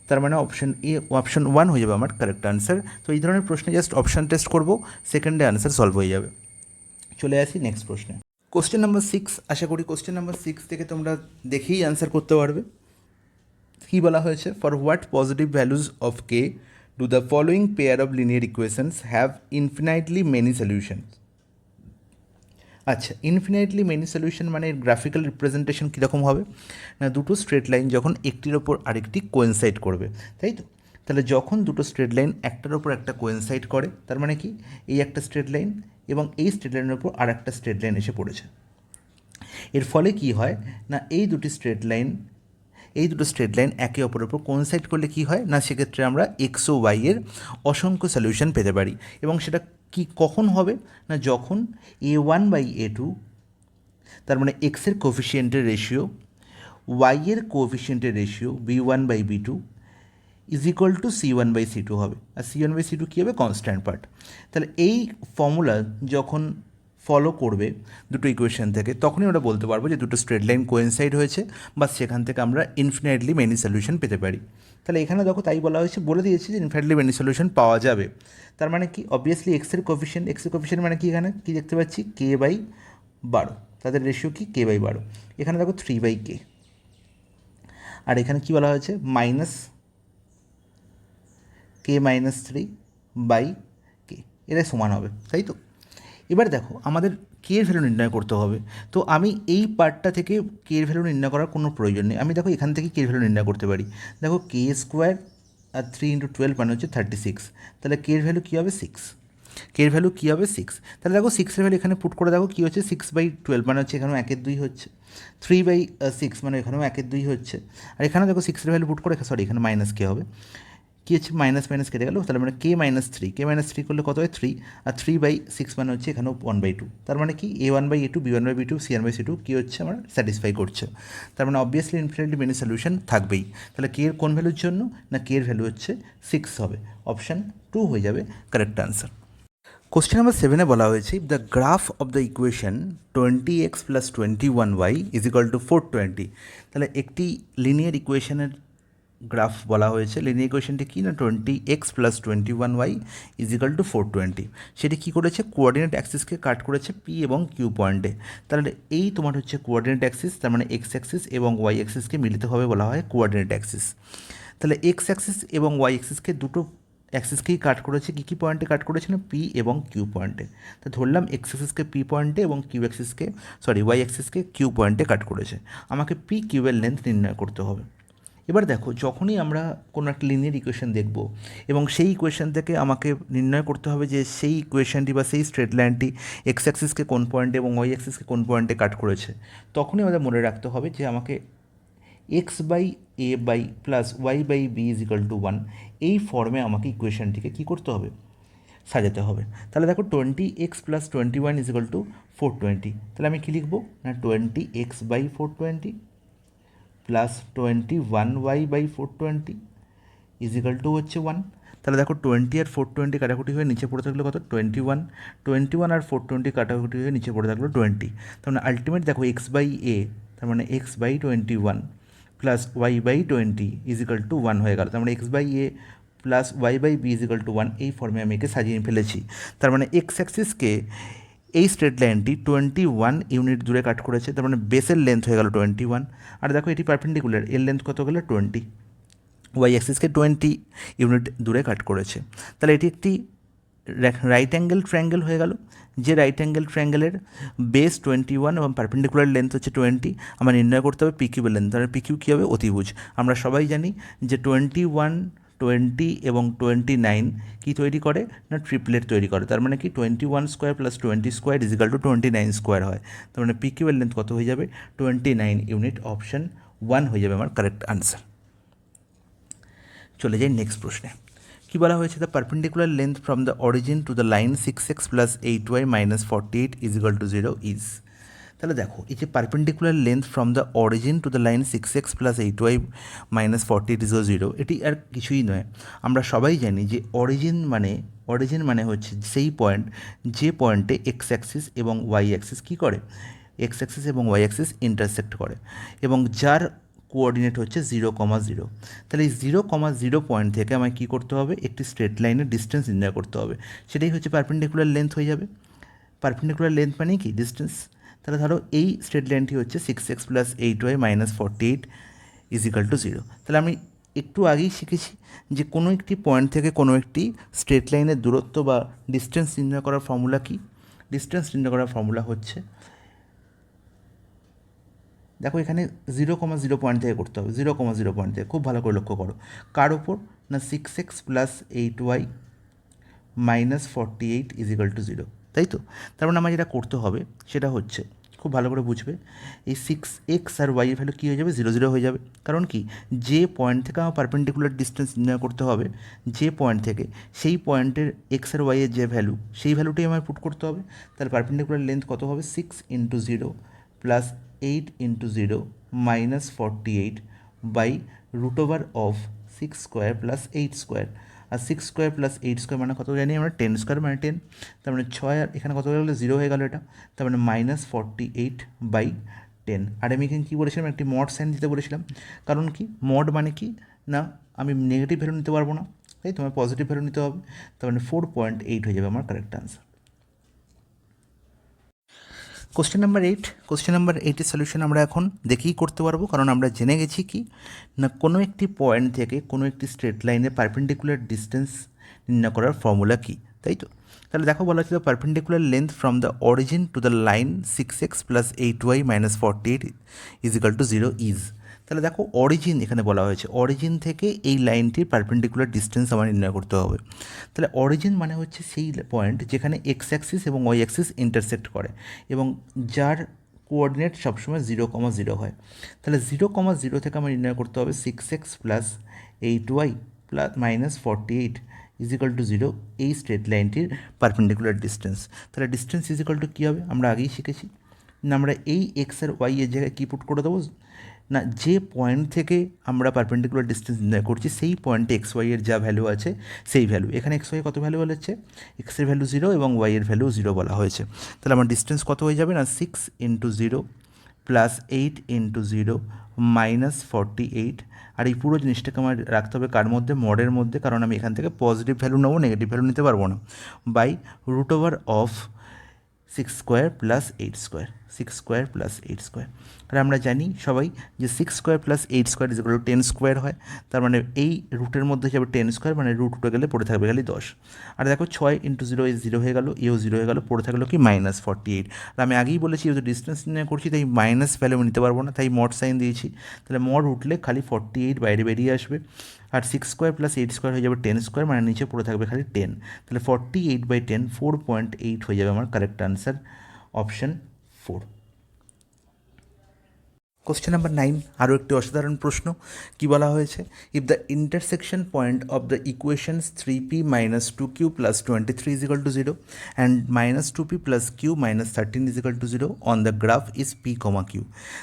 তার মানে অপশান এ, অপশান 1 হয়ে যাবে আমার কারেক্ট আনসার। তো এই ধরনের প্রশ্নে জাস্ট অপশান টেস্ট করবো, সেকেন্ডে আনসার সলভ হয়ে যাবে। চলে আসি নেক্সট প্রশ্নে। কোশ্চেন নাম্বার 6, আশা করি কোশ্চেন নাম্বার 6 থেকে তোমরা দেখেই আনসার করতে পারবে। কী বলা হয়েছে? For what positive values of k do the following pair of linear equations have infinitely many solutions. আচ্ছা, ইনফিনাইটলি মেনি সলিউশন মানে গ্রাফিক্যাল রিপ্রেজেন্টেশন কীরকম হবে না, দুটো স্ট্রেট লাইন যখন একটির ওপর আরেকটি কোয়েনসাইড করবে, তাই তো? তাহলে যখন দুটো স্ট্রেট লাইন একটার ওপর একটা কোয়েনসাইড করে, তার মানে কি এই একটা স্ট্রেট লাইন এবং এই স্ট্রেট লাইনের ওপর আর একটা স্ট্রেট লাইন এসে পড়েছে। এর ফলে কি হয় না, এই দুটো স্ট্রেট লাইন একে অপরের উপর কোয়েনসাইড করলে কি হয় না, সেক্ষেত্রে আমরা এক্স ও ওয়াই এর অসংখ্য সলিউশন পেতে পারি। এবং সেটা কি কখন হবে না, যখন A1/A2, তার মানে এক্সের কোফিশিয়েন্টের রেশিও, ওয়াইয়ের কোফিশিয়েন্টের ratio B1/B2 is equal to C1/C2 হবে। আর C1/C2 কী হবে? Constant part. তাহলে এই ফর্মুলা যখন ফলো করবে দুটো ইকুয়েশন থেকে, তখনই আমরা বলতে পারবো যে দুটো স্ট্রেট লাইন কোয়েনসাইড হয়েছে, বা সেখান থেকে আমরা ইনফিনাইটলি মেনি সলিউশন পেতে পারি। তাহলে এখানে দেখো তাই বলা হয়েছে, বলে দিয়েছে যে ইনফিনাইটলি মেনি সলিউশন পাওয়া যাবে। তার মানে কি অবভিয়াসলি এক্সের কোফিশিয়েন্ট মানে কি, এখানে কি দেখতে পাচ্ছি K/12, তাদের রেশিও কি K/12। এখানে দেখো 3/K, আর এখানে কি বলা হয়েছে মাইনাস K-3/K, এরা সমান হবে, তাই তো? এবার দেখো আমাদের কে এর ভ্যালু নির্ণয় করতে হবে। তো আমি এই পার্টটা থেকে কে এর ভ্যালু নির্ণয় করার কোনো প্রয়োজন নেই। আমি দেখো এখান থেকে কে এর ভ্যালু নির্ণয় করতে পারি। দেখো K² আর 3 × 12 মানে হচ্ছে 36। তাহলে কে এর ভ্যালু কী হবে? 6। কে এর ভ্যালু কী হবে? 6। তাহলে দেখো 6 এর ভ্যালু এখানে পুট করে দেখো কী হচ্ছে, 6/12 মানে হচ্ছে এখানেও 1/2 হচ্ছে, 3/6 মানে এখানেও 1/2 হচ্ছে। আর এখানে দেখো 6 এর ভ্যালু পুট করে, সরি এখানে মাইনাস কে হবে, কী হচ্ছে মাইনাস মাইনাস কেটে গেল, তাহলে মানে K-3 করলে কত হয়? 3, আর 3/6 মানে হচ্ছে এখানেও 1/2। তার মানে কি A1/A2 B1/B2 C1/C2 কী হচ্ছে আমার স্যাটিসফাই করছে। তার মানে অবভিয়াসলি ইনফিনিটলি মেনি সলিউশন থাকবেই। তাহলে কে এর কোন ভ্যালুর জন্য না, কে এর ভ্যালু হচ্ছে 6 হবে। অপশান 2 হয়ে যাবে কারেক্ট আনসার। কোশ্চেন নাম্বার 7-এ বলা হয়েছে the graph of the equation 20x + 21y = 420। তাহলে একটি লিনিয়ার ইকুয়েশনের গ্রাফ বলা হয়েছে। লিনিয়ার ইকুয়েশনটি কী না, 20x + 21y = 420। সেটি কী করেছে? কোঅর্ডিনেট অ্যাক্সিসকে কাট করেছে পি এবং কিউ পয়েন্টে। তাহলে এই তোমার হচ্ছে কোঅর্ডিনেট অ্যাক্সিস, তার মানে এক্স অ্যাক্সিস এবং ওয়াই অ্যাক্সিসকে মিলিতভাবে বলা হয় কোঅর্ডিনেট অ্যাক্সিস। তাহলে এক্স অ্যাক্সিস এবং ওয়াই অ্যাক্সিসকে দুটো অ্যাক্সিসকেই কাট করেছে, কী কী পয়েন্টে কাট করেছে না, পি এবং কিউ পয়েন্টে। তো ধরলাম এক্স অ্যাক্সিসকে পি পয়েন্টে এবং ওয়াই অ্যাক্সিসকে কিউ পয়েন্টে কাট করেছে। আমাকে পি কিউ এর লেন্থ নির্ণয় করতে হবে। এবার দেখো যখনই আমরা কোনো একটা লিনিয়ার ইকুয়েশন দেখব এবং সেই ইকুয়েশন থেকে আমাকে নির্ণয় করতে হবে যে সেই ইকুয়েশনটি বা সেই স্ট্রেট লাইনটি এক্স অ্যাক্সিসকে কোন পয়েন্টে এবং ওয়াই অ্যাক্সিসকে কোন পয়েন্টে কাট করেছে, তখনই আমাদের মনে রাখতে হবে যে আমাকে x/a/ + y/b = 1 এই ফর্মে আমাকে ইকুয়েশনটিকে কী করতে হবে? সাজাতে হবে। তাহলে দেখো 20x + 21 = 420। তাহলে আমি কী লিখব না, 20x/420 + 21y/420 = হচ্ছে 1। তাহলে দেখো 20 আর 420 কাটাকুটি হয়ে নিচে পড়ে থাকলো কত? 21। 21 আর 420 কাটাকুটি হয়ে নিচে পড়ে থাকলো 20। তার মানে আলটিমেট দেখো x/a, তার মানে x/21 + y/20 = 1 হয়ে গেল। তার মানে x/a + y/b = 1 এই ফর্মে আমি একে সাজিয়ে ফেলেছি। তার মানে এক্স অ্যাক্সিসকে এই স্ট্রেট লাইনটি 21 ইউনিট দূরে কাট করেছে, তার মানে বেসের লেন্থ হয়ে গেল 21। আর দেখো এটি পারপেন্ডিকুলার, এর লেন্থ কত গেল? 20। ওয়াই অ্যাক্সিসকে 20 ইউনিট দূরে কাট করেছে। তাহলে এটি একটি রাইট অ্যাঙ্গেল ট্রায়াঙ্গেল হয়ে গেল, যে রাইট অ্যাঙ্গেল ট্রায়াঙ্গেলের বেস 21 এবং পারপেন্ডিকুলার লেন্থ হচ্ছে 20, আমার নির্ণয় করতে হবে পিকিউবের লেন্থ। তাহলে পিকিউ কী হবে? অতিভুজ। আমরা সবাই জানি যে 21, 20 এবং 29 কী তৈরি করে না ট্রিপলেট তৈরি করে। তার মানে কি 21 square plus 20 square is equal to 29 square হয়। তার মানে পিকিউবের লেন্থ কত হয়ে যাবে? 29 ইউনিট। অপশান 1 হয়ে যাবে আমার কারেক্ট আনসার। চলে যাই নেক্সট প্রশ্নে। কী বলা হয়েছে? The perpendicular length from the origin to the line 6x plus 8y minus 48 is equal to 0 is. তাহলে দেখো, এই যে perpendicular length from the origin to the line 6x plus 8y minus 48 is equal 0, এটি আর কিছুই নয়। আমরা সবাই জানি যে অরিজিন মানে হচ্ছে সেই পয়েন্ট যে পয়েন্টে এক্স অ্যাক্সিস এবং ওয়াই অ্যাক্সিস কী করে? এক্স অ্যাক্সিস এবং ওয়াই অ্যাক্সিস ইন্টারসেক্ট করে এবং যার কোঅর্ডিনেট হচ্ছে 0,0। তাহলে এই 0,0 পয়েন্ট থেকে আমায় কী করতে হবে? একটি স্ট্রেট লাইনের ডিস্টেন্স নির্ণয় করতে হবে। সেটাই হচ্ছে পারপেন্ডিকুলার লেন্থ হয়ে যাবে। পারপেন্ডিকুলার লেন্থ মানে কি? ডিস্টেন্স। তাহলে ধরো এই স্ট্রেট লাইনটি হচ্ছে 6x plus 8y minus 48 is equal to 0। তাহলে আমি একটু আগেই শিখেছি যে কোনো একটি পয়েন্ট থেকে কোনো একটি স্ট্রেট লাইনের দূরত্ব বা ডিস্টেন্স নির্ণয় করার ফর্মুলা কি? ডিস্টেন্স নির্ণয় করার ফর্মুলা হচ্ছে, দেখো এখানে 0,0 পয়েন্ট থেকে করতে হবে, 0,0 পয়েন্ট থেকে। খুব ভালো করে লক্ষ্য করো, কার ওপর না 6x plus 8y minus 48 is equal to 0, তাই তো? তার মানে আমার যেটা করতে হবে সেটা হচ্ছে, খুব ভালো করে বুঝবে, এই 6x আর y এর ভ্যালু কী হয়ে যাবে? 0,0 হয়ে যাবে। কারণ কি? যে পয়েন্ট থেকে আমার পারপেন্ডিকুলার ডিস্টেন্স নির্ণয় করতে হবে, যে পয়েন্ট থেকে, সেই পয়েন্টের এক্স আর ওয়াই এর যে ভ্যালু, সেই ভ্যালুটাই আমার পুট করতে হবে। তাহলে পারপেন্ডিকুলার লেন্থ কত হবে? 6 into 0 plus 8 into 0 minus 48 by root over of 6 square plus 8 square. আর 6 স্কোয়ার প্লাস 8 স্কোয়ার মানে কত জানি আমরা? 10 স্কোয়ার মানে 10। তার মানে 6 আর এখানে কত হয়ে গেলো? 0 হয়ে গেলো এটা। তার মানে মাইনাস 48 বাই 10। আর আমি এখানে কী বলেছিলাম? একটি মড সাইন দিতে বলেছিলাম। কারণ কি? মড মানে কি না আমি নেগেটিভ ভ্যালু নিতে পারবো না, তাই তোমার পজিটিভ ভ্যালু নিতে হবে। তার মানে 4.8 হয়ে যাবে আমার correct answer. Question number 8। Question number 8-এর সলিউশন আমরা এখন দেখেই করতে পারবো, কারণ আমরা জেনে গেছি কি না কোনো একটি পয়েন্ট থেকে কোনো একটি স্ট্রেট লাইনের পারপেন্ডিকুলার ডিস্টেন্স নির্ণয় করার ফর্মুলা কী, তাই তো? তাহলে দেখো বলা হচ্ছে perpendicular length from the origin to the line 6x plus 8y minus 48 is equal to 0 is. তাহলে দেখো অরিজিন এখানে বলা হয়েছে, অরিজিন থেকে এই লাইনটির পারপেন্ডিকুলার ডিস্টেন্স আমার নির্ণয় করতে হবে। তাহলে অরিজিন মানে হচ্ছে সেই পয়েন্ট যেখানে এক্স অ্যাক্সিস এবং ওয়াই অ্যাক্সিস ইন্টারসেক্ট করে এবং যার কোঅর্ডিনেট সবসময় 0,0 হয়। তাহলে 0,0 থেকে আমার নির্ণয় করতে হবে 6x plus 8y plus minus 48 is equal to 0, এই স্ট্রেট লাইনটির পারপেন্ডিকুলার ডিস্টেন্স। তাহলে ডিস্টেন্স ইজিক্যাল টু কী হবে? আমরা আগেই শিখেছি না, আমরা এই এক্স আর ওয়াই এর জায়গায় কী পুট করে দেবো না, যে পয়েন্ট থেকে আমরা পারপেন্ডিকুলার ডিস্টেন্স নির্ণয় করছি সেই পয়েন্টে এক্স ওয়াই এর যা ভ্যালু আছে সেই ভ্যালু। এখানে এক্স ওয়াই কত ভ্যালু বলা হচ্ছে? এক্সের ভ্যালু 0 এবং ওয়াই এর ভ্যালু 0 বলা হয়েছে। তাহলে আমার ডিস্টেন্স কত হয়ে যাবে না 6 ইন্টু 0 প্লাস 8 ইন্টু 0 মাইনাস 48। আর এই পুরো জিনিসটাকে আমার রাখতে হবে কার মধ্যে? মডের মধ্যে, কারণ আমি এখান থেকে পজিটিভ ভ্যালু নেবো, নেগেটিভ ভ্যালু নিতে পারবো না। By root over of 6 square plus 8 square, 6 square plus 8 square. আর আমরা জানি সবাই যে 6 square plus 8 square is equal to 10 square হয়। তার মানে এই রুটের মধ্যে যাবে 10 স্কোয়ার, মানে রুট উঠে গেলে পড়ে থাকবে খালি 10। আর দেখো 6 ইন্টু 0 এই 0 হয়ে গেল, এও 0 হয়ে গেল, পড়ে থাকলো কি মাইনাস 48। আর আমি আগেই বলেছি যেহেতু ডিস্টেন্স নির্ণয় করছি তাই মাইনাস ভ্যালু আমি নিতে পারবো না, তাই মড সাইন দিয়েছি। তাহলে মড উঠলে খালি 48 বাইরে বেরিয়ে আসবে। আর 6 স্কোয়ার প্লাস 8 স্কোয়ার হয়ে যাবে 10 স্কোয়ার, মানে নিচে পড়ে থাকবে খালি 10। তাহলে 48/10 4.8 হয়ে যাবে আমার correct answer, option 4। Question number 9, আরও একটি অসাধারণ প্রশ্ন। কি বলা হয়েছে? If the intersection point of the equations 3p minus 2q plus 23 is equal two 0 and minus 2p plus q minus 13 is equal two 0 on the graph is p, q।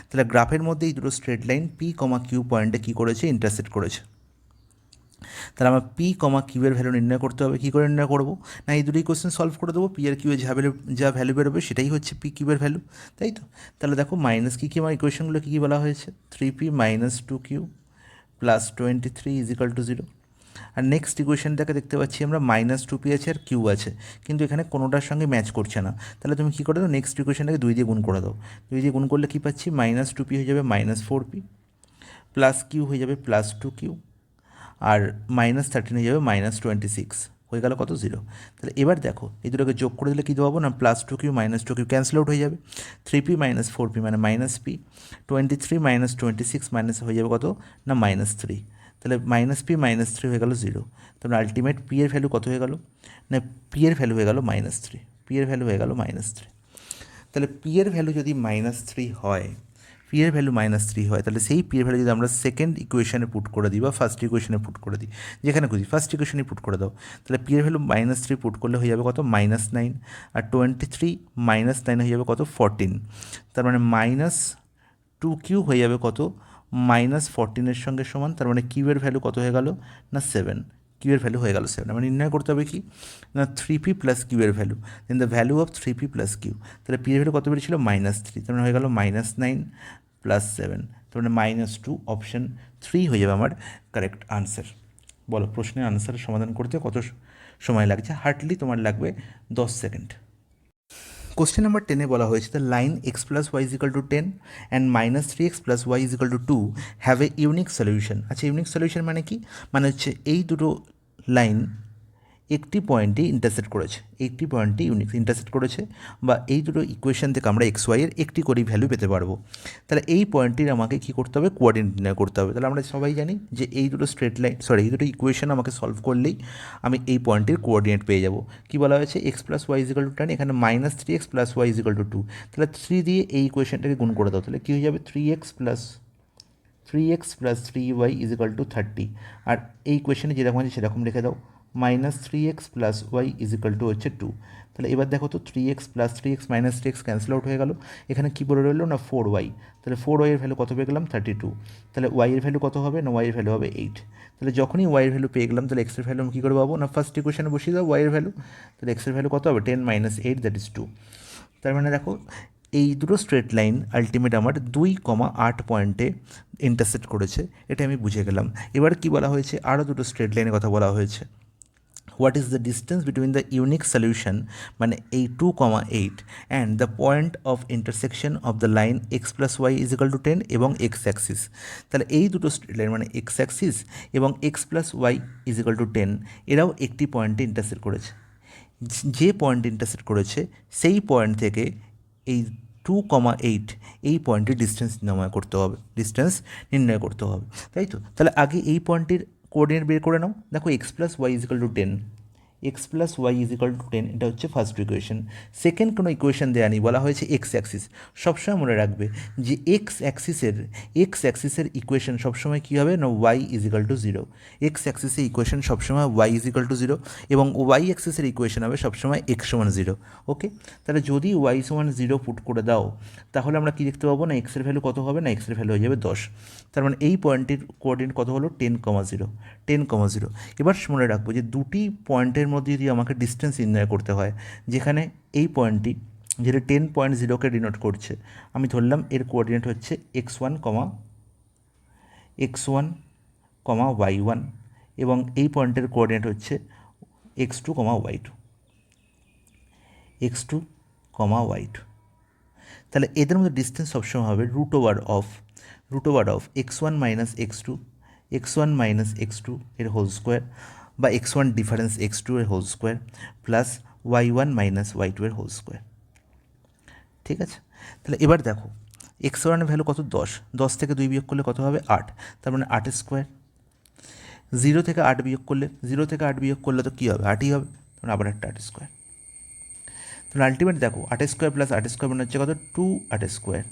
তাহলে গ্রাফের মধ্যে এই দুটো স্ট্রেট লাইন p, q পয়েন্টে কী করেছে? Intersect করেছে। তাহলে আমার পি কমা কিউয়ের ভ্যালু নির্ণয় করতে হবে। কী করে নির্ণয় করবো না, এই দুটোই কোশ্চেন সলভ করে দেবো। পি আর কিউয়ের যা ভ্যালু বেরোবে সেটাই হচ্ছে পি কিউয়ের ভ্যালু, তাই তো? তাহলে দেখো মাইনাস কী কী আমার ইকুয়েশনগুলো কী কী বলা হয়েছে? 3p minus 2q plus 23 is equal to 0। আর নেক্সট ইকুয়েশনটাকে দেখতে পাচ্ছি আমরা মাইনাস 2p আছে আর কিউ আছে, কিন্তু এখানে কোনোটার সঙ্গে ম্যাচ করছে না। তাহলে তুমি কী করে দাও? নেক্সট ইকুয়েশনটাকে 2 দিয়ে গুণ করে দাও। 2 দিয়ে গুণ করলে কী পাচ্ছি? মাইনাস 2p হয়ে যাবে মাইনাস 4p প্লাস কিউ হয়ে যাবে প্লাস 2q আর মাইনাস 13 হয়ে যাবে মাইনাস 26। হয়ে গেল কত 0। তাহলে এবার দেখো এই দুটোকে যোগ করে দিলে কী দেবো না plus 2q minus 2q cancel out হয়ে যাবে, 3p মাইনাস 4p মানে মাইনাস p, 23 মাইনাস 26 মাইনাস হয়ে যাবে কত না -3। তাহলে -p-3 হয়ে গেল 0। তাহলে আলটিমেট p এর ভ্যালু কত হয়ে গেল না p এর ভ্যালু হয়ে গেল -3, p এর ভ্যালু হয়ে গেল -3। তাহলে p এর ভ্যালু যদি -3 হয়, p এর ভ্যালু -3 হয়, তাহলে সেই p এর ভ্যালু যদি আমরা সেকেন্ড ইকুয়েশনে পুট করে দিই বা ফার্স্ট ইকুয়েশনে পুট করে দিই, যেখানে খুঁজি ফার্স্ট ইকুয়েশনে পুট করে দাও, তাহলে p এর ভ্যালু -3 পুট করলে হয়ে যাবে কত -9, আর 23 -9 হয়ে যাবে কত 14। তার মানে -2q হয়ে যাবে কত -14 সঙ্গে সমান। তার মানে কিউ এর ভ্যালু কত হয়ে গেল না 7, কিউ এর ভ্যালু হয়ে গেল 7। আমরা নির্ণয় করতে হবে কি না 3p প্লাস কিউ এর value, then the value of 3p plus q. তাহলে পি এর ভ্যালু কত বেরিয়েছিল -3, তার মানে হয়ে গেল -9 প্লাস 7, তার মানে -2, অপশান 3 হয়ে যাবে আমার কারেক্ট আনসার। বলো প্রশ্নের আনসার সমাধান করতে কত সময় লাগছে? হার্ডলি তোমার লাগবে 10 সেকেন্ড। কোশ্চেন নাম্বার 10-এ বলা হয়েছে the line x plus y is equal to 10 and -3x plus y is equal to 2 have a unique solution. আচ্ছা, ইউনিক সলিউশন মানে কি? মানে হচ্ছে এই দুটো লাইন একটি পয়েন্টে ইন্টারসেক্ট করেছে, একটি পয়েন্টে ইউনিক ইন্টারসেক্ট করেছে, বা এই দুটো ইকুয়েশন থেকে আমরা এক্স ওয়াইয়ের একটি করেই ভ্যালু পেতে পারবো। তাহলে এই পয়েন্টটির আমাকে কী করতে হবে? কোঅর্ডিনেট নির্ণয় করতে হবে। তাহলে আমরা সবাই জানি যে এই দুটো স্ট্রেট লাইন এই দুটো ইকুয়েশন আমাকে সলভ করলেই আমি এই পয়েন্টের কোঅর্ডিনেট পেয়ে যাব। কী বলা হয়েছে? X plus y is equal to 10, এখানে -3x plus y is equal to 2। তাহলে 3 দিয়ে এই ইকুয়েশনটাকে গুণ করে দাও, তাহলে কী হয়ে যাবে 3x plus 3y is equal two 30। আর এই ইকুয়েশনে যেরকম আছে সেরকম রেখে দাও, -3x plus y is equal to হচ্ছে 2। তাহলে এবার দেখো তো 3x plus 3x minus 3x cancel out হয়ে গেল, এখানে কী পড়ে রইলো না 4y। তাহলে 4y এর ভ্যালু কত পেয়ে গেলাম 32। তাহলে y এর ভ্যালু কত হবে না y এর ভ্যালু হবে 8। তাহলে যখনই y এর ভ্যালু পেয়ে গেলাম, তাহলে x এর ভ্যালু আমি কী করে পাবো না ফার্স্ট ইকুয়েশনে বসিয়ে দাও y এর ভ্যালু। তাহলে x এর ভ্যালু কত হবে 10 - 8 দ্যাট ইজ 2। তার মানে দেখো এই দুটো স্ট্রেট লাইন আলটিমেট আমার 2,8 পয়েন্টে ইন্টারসেক্ট করেছে, এটা আমি বুঝে গেলাম। এবার কি বলা হয়েছে? আরও দুটো স্ট্রেট লাইনের কথা বলা হয়েছে। What is the distance between the unique solution মানে এই 2,8 and the point of intersection of the line x plus y is equal to 10 এবং এক্স অ্যাক্সিস। তাহলে এই দুটো স্ট্রেট লাইন মানে এক্স অ্যাক্সিস এবং x plus y is equal to 10 এরাও একটি পয়েন্টে ইন্টারসেক্ট করেছে। যে পয়েন্ট ইন্টারসেক্ট করেছে সেই পয়েন্ট থেকে এই 2,8 এই পয়েন্টের ডিস্টেন্স নির্ণয় করতে হবে, তাই তো? তাহলে আগে এই পয়েন্টের কোঅর্ডিনেট বের করে নাও। দেখো x plus y is equal to 10, x plus y is equal to 10 এটা হচ্ছে ফার্স্ট ইকুয়েশন। সেকেন্ড কোনো ইকুয়েশন দেওয়া নেই, বলা হয়েছে এক্স অ্যাক্সিস। সবসময় মনে রাখবে যে এক্স অ্যাক্সিসের ইকুয়েশন সবসময় কী হবে না ওয়াই ইজিক্যাল টু 0। এক্স অ্যাক্সিসের ইকুয়েশন সবসময় ওয়াই ইজিক্যাল টু 0 এবং ওয়াই অ্যাক্সিসের ইকুয়েশন হবে সবসময় এক্স সমান 0। ওকে, তাহলে যদি ওয়াই সমান 0 পুট করে দাও, তাহলে আমরা কী দেখতে পাবো না এক্সের ভ্যালু কত হবে না এক্সের ভ্যালু হয়ে যাবে 10। তার মানে এই পয়েন্টের কোঅর্ডিনেট কত হলো 10,0। এবার মনে রাখবো যে দুটি পয়েন্টের মধ্যে যদি আমাকে ডিস্টেন্স নির্ণয় করতে হয়, যেখানে এই পয়েন্টটি যেটা 10.0কে ডিনোট করছে, আমি ধরলাম এর কোঅর্ডিনেট হচ্ছে x1, y1 এবং এই পয়েন্টের কোঅর্ডিনেট হচ্ছে x2, y2। তাহলে এদের মধ্যে ডিস্টেন্স সবসময় হবে root over of x1 minus x2 এর হোল স্কোয়ার বা x1 ডিফারেন্স x2 এর whole square plus y1 minus y2 এর হোল স্কোয়ার। ঠিক আছে, তাহলে এবার দেখো x1 এর ভ্যালু কত 10 থেকে 2 বিয়োগ করলে কত হবে 8, তার মানে 8 স্কোয়ার। 0 থেকে 8 বিয়োগ করলে তো কী হবে 8ই হবে, তখন আবার একটা 8 স্কোয়ার। তাহলে আলটিমেট দেখো 8 স্কোয়ার প্লাস 8 স্কোয়ার মানে হচ্ছে কত 2 স্কোয়ার,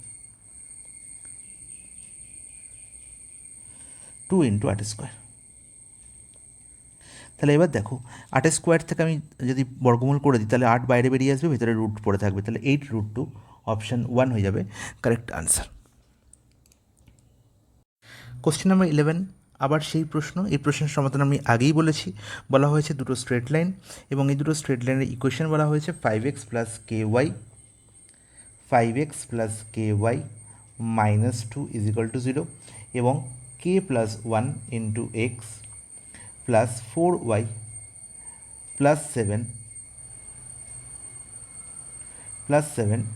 2 × 8 স্কোয়ার। তাহলে এবার দেখো 8 স্কোয়ার থেকে আমি যদি বর্গমূল করে দিই, তাহলে 8 বাইরে বেরিয়ে আসবে, ভিতরে রুট পড়ে থাকবে, তাহলে 8√2 অপশান 1 হয়ে যাবে কারেক্ট আনসার। কোশ্চেন নাম্বার 11 আবার সেই প্রশ্ন। এই প্রশ্নের সমাধান আমি আগেই বলেছি, বলা হয়েছে দুটো স্ট্রেট লাইন এবং এই দুটো স্ট্রেট লাইনের ইকুয়েশন বলা হয়েছে 5x plus ky -2 is equal to 0 এবং k plus 1 into x plus 4y plus 7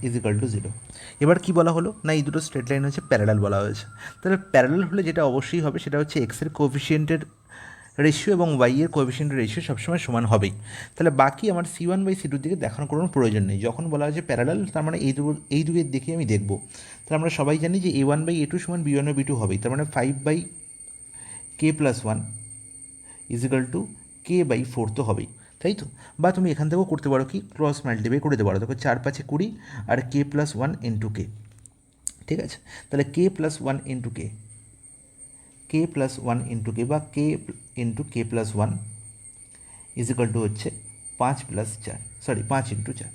is equal to 0। এবার কি বলা হলো না এই দুটো স্ট্রেট লাইন হচ্ছে প্যারালাল বলা হয়েছে। তাহলে প্যারালাল হলে যেটা অবশ্যই হবে সেটা হচ্ছে এক্সের কোএফিসিয়েন্টের রেশিও এবং ওয়াই এর কোএফিসিয়েন্টের রেশিও সবসময় সমান হবেই। তাহলে বাকি আমার C1/C2 দিকে দেখানোর কোনো প্রয়োজন নেই। যখন বলা হয়েছে প্যারালাল, তার মানে এই দুয়ের দিকে আমি দেখব। তাহলে আমরা সবাই জানি যে A1/A2 সমান B1/B2 হবেই। তার মানে 5/K+1 = K/4 তো হবেই, তাই তো? বা তুমি এখান থেকেও করতে পারো কি, ক্রস মাল্টিপ্লাই করে দিতে পারো। দেখো 4×5 = 20 আর K+1 × K, ঠিক আছে? তাহলে K+1 × K, K+1 × K বা K × K+1 হচ্ছে 5+4, সরি 5×4।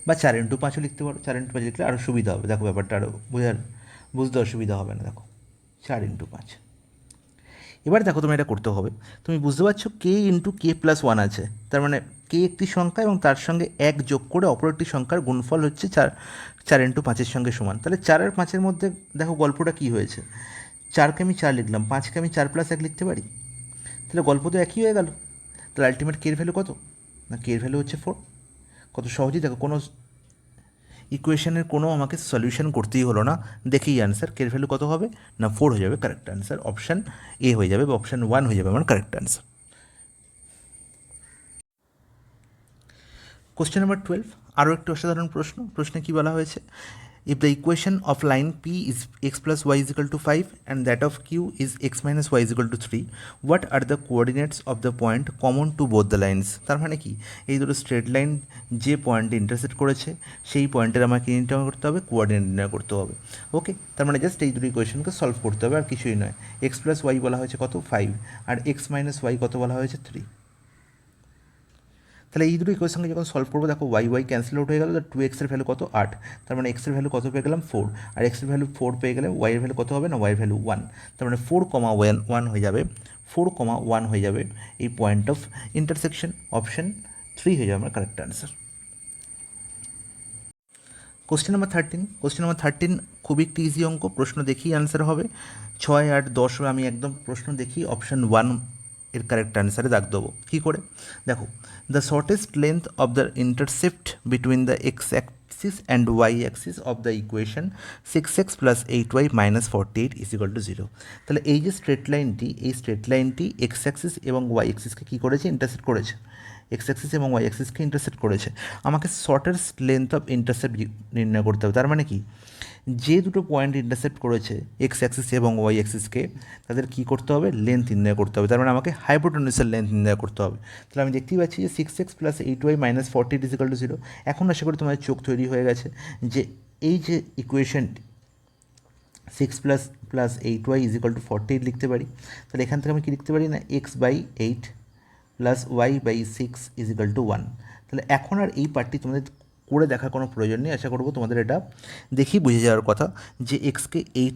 বা 4×5ও লিখতে পারো, 4×5 লিখলে আরও সুবিধা হবে। দেখো ব্যাপারটা আরও বুঝতে অসুবিধা হবে না। দেখো 4×5। এবার দেখো তুমি এটা করতে হবে, তুমি বুঝতে পারছো K × K+1 আছে, তার মানে K একটি সংখ্যা এবং তার সঙ্গে 1 যোগ করে অপর একটি সংখ্যার গুণফল হচ্ছে 4×5 সঙ্গে সমান। তাহলে 4 আর 5-এর মধ্যে দেখো গল্পটা কী হয়েছে, 4কে আমি 4 লিখলাম, 5কে আমি 4+1 লিখতে পারি, তাহলে গল্প তো একই হয়ে গেল। তাহলে আলটিমেট কে এর ভ্যালু কত? না, কে এর ভ্যালু হচ্ছে 4। কত সহজেই, দেখো কোনো ইকুয়েশনের কোনো আমাকে সলিউশন করতেই হলো না, দেখেই অ্যান্সার কে এর ভ্যালু কত হবে, না 4 হয়ে যাবে কারেক্ট অ্যান্সার। অপশান এ হয়ে যাবে বা অপশান 1 হয়ে যাবে আমার কারেক্ট অ্যান্সার। কোশ্চেন নাম্বার 12, আরও একটি অসাধারণ প্রশ্ন। প্রশ্নে কী বলা হয়েছে, if the equation of line p is x+y=5 and that of q is x-y=3, what are the coordinates of the point common to both the lines? তার মানে কি, এই দুটো স্ট্রেট লাইন যে পয়েন্টে ইন্টারসেক্ট করেছে সেই পয়েন্টের আমাকে নির্ণয় করতে হবে, কোঅর্ডিনেট নির্ণয় করতে হবে। ওকে, তার মানে জাস্ট এই দুটো ইকুয়েশনকে সলভ করতে হবে, আর কিছুই নয়। x+y বলা হয়েছে কত, 5, আর x-y কত বলা হয়েছে, 3। তাহলে এই দুটো ইকুয়েশনকে যখন সলভ করবো, দেখো ওয়াই ক্যান্সেল আউট হয়ে গেল, তো 2x এর ভ্যালু কত, 8। তার মানে x এর ভ্যালু কত পেয়ে গেলাম, 4, আর x এর ভ্যালু 4 পেয়ে গেলে y এর ভ্যালু কত হবে, না y এর ভ্যালু 1। তার মানে 4,1 হয়ে যাবে, 4,1 হয়ে যাবে এই পয়েন্ট অফ ইন্টারসেকশন। অপশন 3 হয়ে যাবে আমার কারেক্ট অ্যান্সার। কোশ্চেন নাম্বার 13 খুবই একটি ইজি অঙ্ক, প্রশ্ন দেখেই অ্যান্সার হবে। 6, 8, 10 আমি একদম প্রশ্ন দেখি অপশান 1 এর কারেক্ট অ্যান্সারে দাগ দেবো। কী করে, দেখো, the shortest length of the intercept between the x axis and y axis of the equation 6x + 8y - 48 = 0। তাহলে এই যে স্ট্রেট লাইনটি, এই স্ট্রেট লাইনটি এক্স অ্যাক্সিস এবং ওয়াই অ্যাক্সিসকে কী করেছে, ইন্টারসেপ্ট করেছে। এক্স অ্যাক্সিস এবং ওয়াই অ্যাক্সিসকে ইন্টারসেপ্ট করেছে। আমাকে শর্টেস্ট লেন্থ অফ ইন্টারসেপ্ট নির্ণয় করতে হবে। তার মানে কি, যে দুটো পয়েন্ট ইন্টারসেপ্ট করেছে এক্স অ্যাক্সিস এবং ওয়াই অ্যাক্সিসকে, তাদের কী করতে হবে, লেন্থ নির্ণয় করতে হবে। তার মানে আমাকে হাইপোটেনিউসের লেন্থ নির্ণয় করতে হবে। তাহলে আমি দেখতেই পাচ্ছি যে 6x + 8y - 48 = 0। এখন আশা করি তোমাদের চোখ তৈরি হয়ে গেছে যে এই যে ইকুয়েশনটি 6 + 8y = 48 লিখতে পারি। তাহলে এখান থেকে আমি কী লিখতে পারি, না x/8 + y/6 = 1। তাহলে এখন আর এই পার্টটি তোমাদের করে দেখার কোনো প্রয়োজন নেই। আশা করবো তোমাদের এটা দেখেই বুঝে যাওয়ার কথা যে এক্সকে 8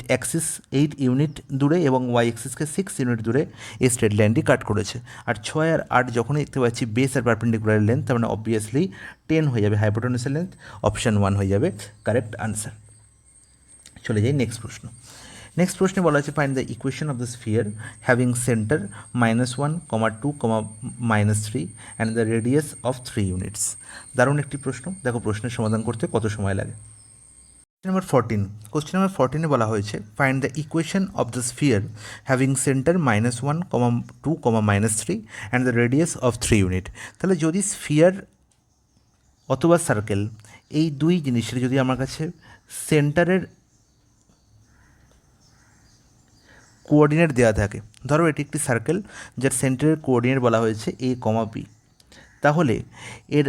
ইউনিট দূরে এবং ওয়াই এক্সিসকে 6 ইউনিট দূরে এই স্ট্রেট লাইনটি কাট করেছে। আর 6 আর 8 যখনই দেখতে পাচ্ছি বেস আর পারপেন্ডিকুলার লেন্থ, তার মানে অবভিয়াসলি 10 হয়ে যাবে হাইপোটেনিউসের লেন্থ। অপশান 1 হয়ে যাবে কারেক্ট আনসার। চলে যাই নেক্সট প্রশ্ন। নেক্সট প্রশ্নে বলা আছে, find the equation of the sphere having centre -1, 2, -3 and the radius of 3 units. দারুণ একটি প্রশ্ন। দেখো প্রশ্নের সমাধান করতে কত সময় লাগে। কোশ্চেন নাম্বার 14 বলা হয়েছে, find the equation of the sphere having centre -1, 2, -3 and the radius of 3 unit. তাহলে যদি স্ফিয়ার অথবা সার্কেল, এই দুই জিনিসের যদি আমার কাছে সেন্টারের কোঅর্ডিনেট দেওয়া থাকে, ধরো এটি একটি সার্কেল যার সেন্টারের কোঅর্ডিনেট বলা হয়েছে a, b, তাহলে এর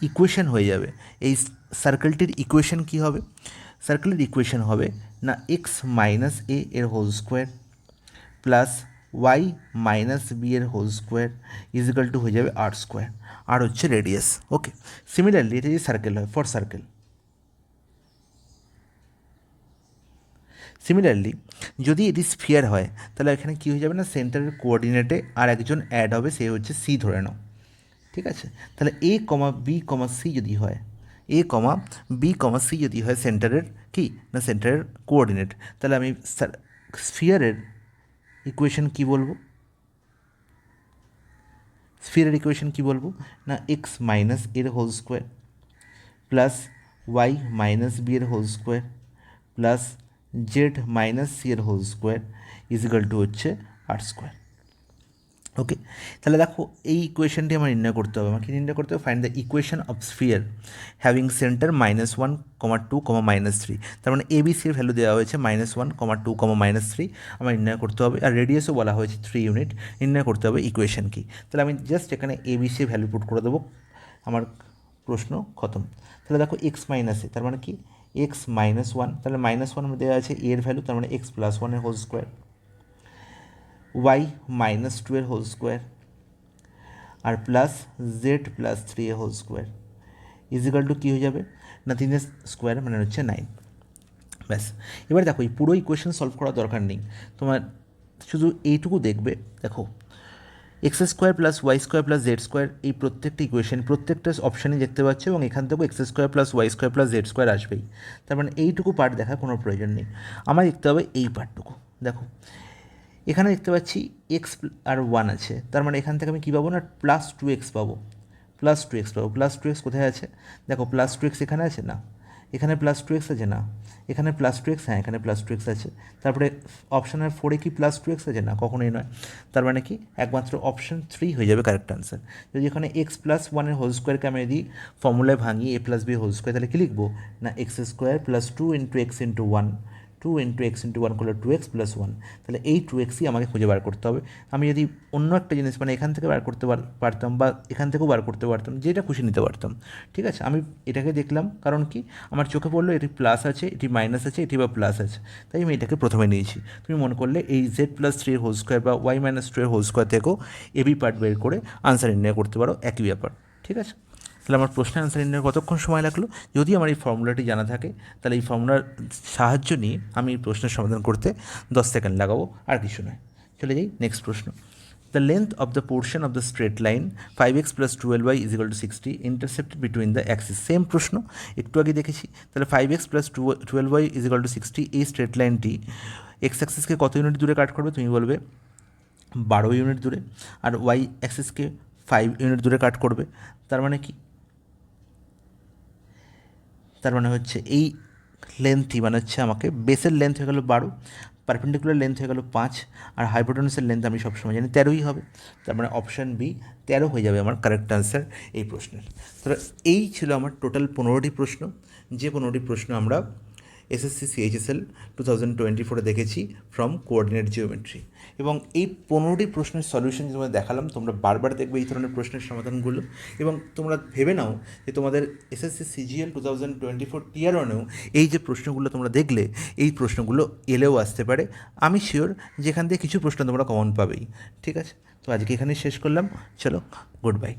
ইকুয়েশন হয়ে যাবে, এই সার্কেলটির ইকুয়েশন কী হবে, সার্কেলের ইকুয়েশন হবে না x - a এর whole square plus y - b এর হোল স্কোয়ার = হয়ে যাবে r², আর হচ্ছে রেডিয়াস। ওকে, সিমিলারলি এটা যদি সার্কেল হয়, ফর সার্কেল, সিমিলারলি যদি এটি স্ফিয়ার হয়, তাহলে এখানে কী হয়ে যাবে, না সেন্টারের কোঅর্ডিনেটে আর একজন অ্যাড হবে, সে হচ্ছে সি ধরে নাও, ঠিক আছে? তাহলে a, b, c যদি হয়, a, b, c যদি হয় সেন্টারের কি, না সেন্টারের কোঅর্ডিনেট, তাহলে আমি স্ফিয়ারের ইকুয়েশন কী বলবো, স্ফিয়ারের ইকুয়েশন কী বলবো, না x - এর whole square plus y - b এর whole square plus z minus c এর হোল স্কোয়ার ইজিক্যাল টু হচ্ছে আর স্কোয়ার। ওকে, তাহলে দেখো এই ইকুয়েশনটি আমার নির্ণয় করতে হবে। আমাকে নির্ণয় করতে হবে find the equation of sphere having centre -1, 2, -3। তার মানে এবিসির ভ্যালু দেওয়া হয়েছে -1, 2, -3 আমার নির্ণয় করতে হবে। আর রেডিয়াসও বলা হয়েছে 3 ইউনিট। নির্ণয় করতে হবে ইকুয়েশন কি। তাহলে আমি জাস্ট এখানে এবিসির ভ্যালু পুট করে দেবো, আমার প্রশ্ন খতম। তাহলে দেখো এক্স মাইনাস এ, তার মানে কি x-1, তাহলে -1 দেওয়া আছে এর ভ্যালু, তার মানে x+1 এর হোল স্কোয়ার, y-2 এর হোল স্কোয়ার আর প্লাস z+3 এর হোল স্কোয়ার ইজিক্যাল টু কী হয়ে যাবে না 3 স্কোয়ার মানে হচ্ছে 9। ব্যাস, এবার দেখো এই পুরো ইকুয়েশন সলভ করার দরকার নেই, তোমার শুধু এইটুকু দেখবে। দেখো x² + y² + z² এই প্রত্যেকটা ইকুয়েশন প্রত্যেকটা অপশানে দেখতে পাচ্ছ, এবং এখান থেকেও x² + y² + z² আসবেই। তার মানে এইটুকু পার্ট দেখার কোনো প্রয়োজন নেই, আমার দেখতে হবে এই পার্টটুকু। দেখো এখানে দেখতে পাচ্ছি এক্স আর 1 আছে, তার মানে এখান থেকে আমি কী পাবো না +2x পাবো, +2x পাবো। +2x কোথায় আছে দেখো, +2x এখানে আছে না, এখানে +2x আছে না, এখানে +2x, হ্যাঁ এখানে +2x আছে। তারপরে অপশানের 4-এ কি +2x আছে না, কখনোই নয়। তার মানে কি একমাত্র অপশান 3 হয়ে যাবে কারেক্ট আনসার। যদি এখানে x+1 এর হোল স্কোয়ারকে আমি যদি ফর্মুলায় ভাঙি a+b হোল স্কোয়ার, তাহলে কী লিখবো না x² + 2 × x × 1, 2 × x × 1 করলে 2x + 1। তাহলে এই 2xই আমাকে খুঁজে বার করতে হবে। আমি যদি অন্য একটা জিনিস মানে এখান থেকে বার করতে পারতাম বা এখান থেকেও বার করতে পারতাম, যেটা খুশি নিতে পারতাম, ঠিক আছে। আমি এটাকে দেখলাম, কারণ কি আমার চোখে পড়লো এটি প্লাস আছে, এটি মাইনাস আছে, এটি বা প্লাস আছে, তাই আমি এটাকে প্রথমে নিয়েছি। তুমি মনে করলে এই z+3 এর হোল স্কোয়ার বা y-2 এর হোল স্কোয়ার থেকেও এবি পার্ট বের করে আনসার নির্ণয় করতে পারো, একই ব্যাপার, ঠিক আছে। তাহলে আমার প্রশ্নের আনসার নির্ণয় কতক্ষণ সময় লাগলো, যদি আমার এই ফর্মুলাটি জানা থাকে তাহলে এই ফর্মুলার সাহায্য নিয়ে আমি এই প্রশ্নের সমাধান করতে 10 সেকেন্ড লাগাবো, আর কিছু নয়। চলে যাই নেক্সট প্রশ্ন। The length of the portion of the straight line 5x + 12y = 60 intercepted between the Axis. Same প্রশ্ন, একটু আগে দেখেছি। তাহলে 5x + 12y = 60, এই স্ট্রেট লাইনটি এক্স অ্যাক্সিসকে কত ইউনিট দূরে কাট করবে, তুমি বলবে 12 ইউনিট দূরে, আর ওয়াই অ্যাক্সিসকে 5 ইউনিট দূরে কাট করবে। তার মানে কি, তার মানে হচ্ছে এই লেন্থই মানে হচ্ছে আমাকে বেসের লেন্থ হয়ে গেলো 12, পারপেন্ডিকুলার লেন্থ হয়ে গেলো 5, আর হাইপোটেনাসের লেন্থ আমি সবসময় জানি 13ই হবে। তার মানে অপশান বি 13 হয়ে যাবে আমার কারেক্ট আনসার এই প্রশ্নের। তাহলে এই ছিল আমার টোটাল 15টি প্রশ্ন, যে 15টি প্রশ্ন আমরা এসএসসি CHSL 2024 দেখেছি ফ্রম কোঅর্ডিনেট জিওমেট্রি। এবং এই 15টি প্রশ্নের সলিউশন তোমাদের দেখালাম, তোমরা বারবার দেখবে এই ধরনের প্রশ্নের সমাধানগুলো, এবং তোমরা ভেবে নাও যে তোমাদের এসএসসি CGL 2024 Tier 1-এও এই যে প্রশ্নগুলো তোমরা দেখলে, এই প্রশ্নগুলো এলেও আসতে পারে। আমি শিওর যেখান থেকে কিছু প্রশ্ন তোমরা কমন পাবেই, ঠিক আছে। তো আজকে এখানেই শেষ করলাম, চলো গুড বাই।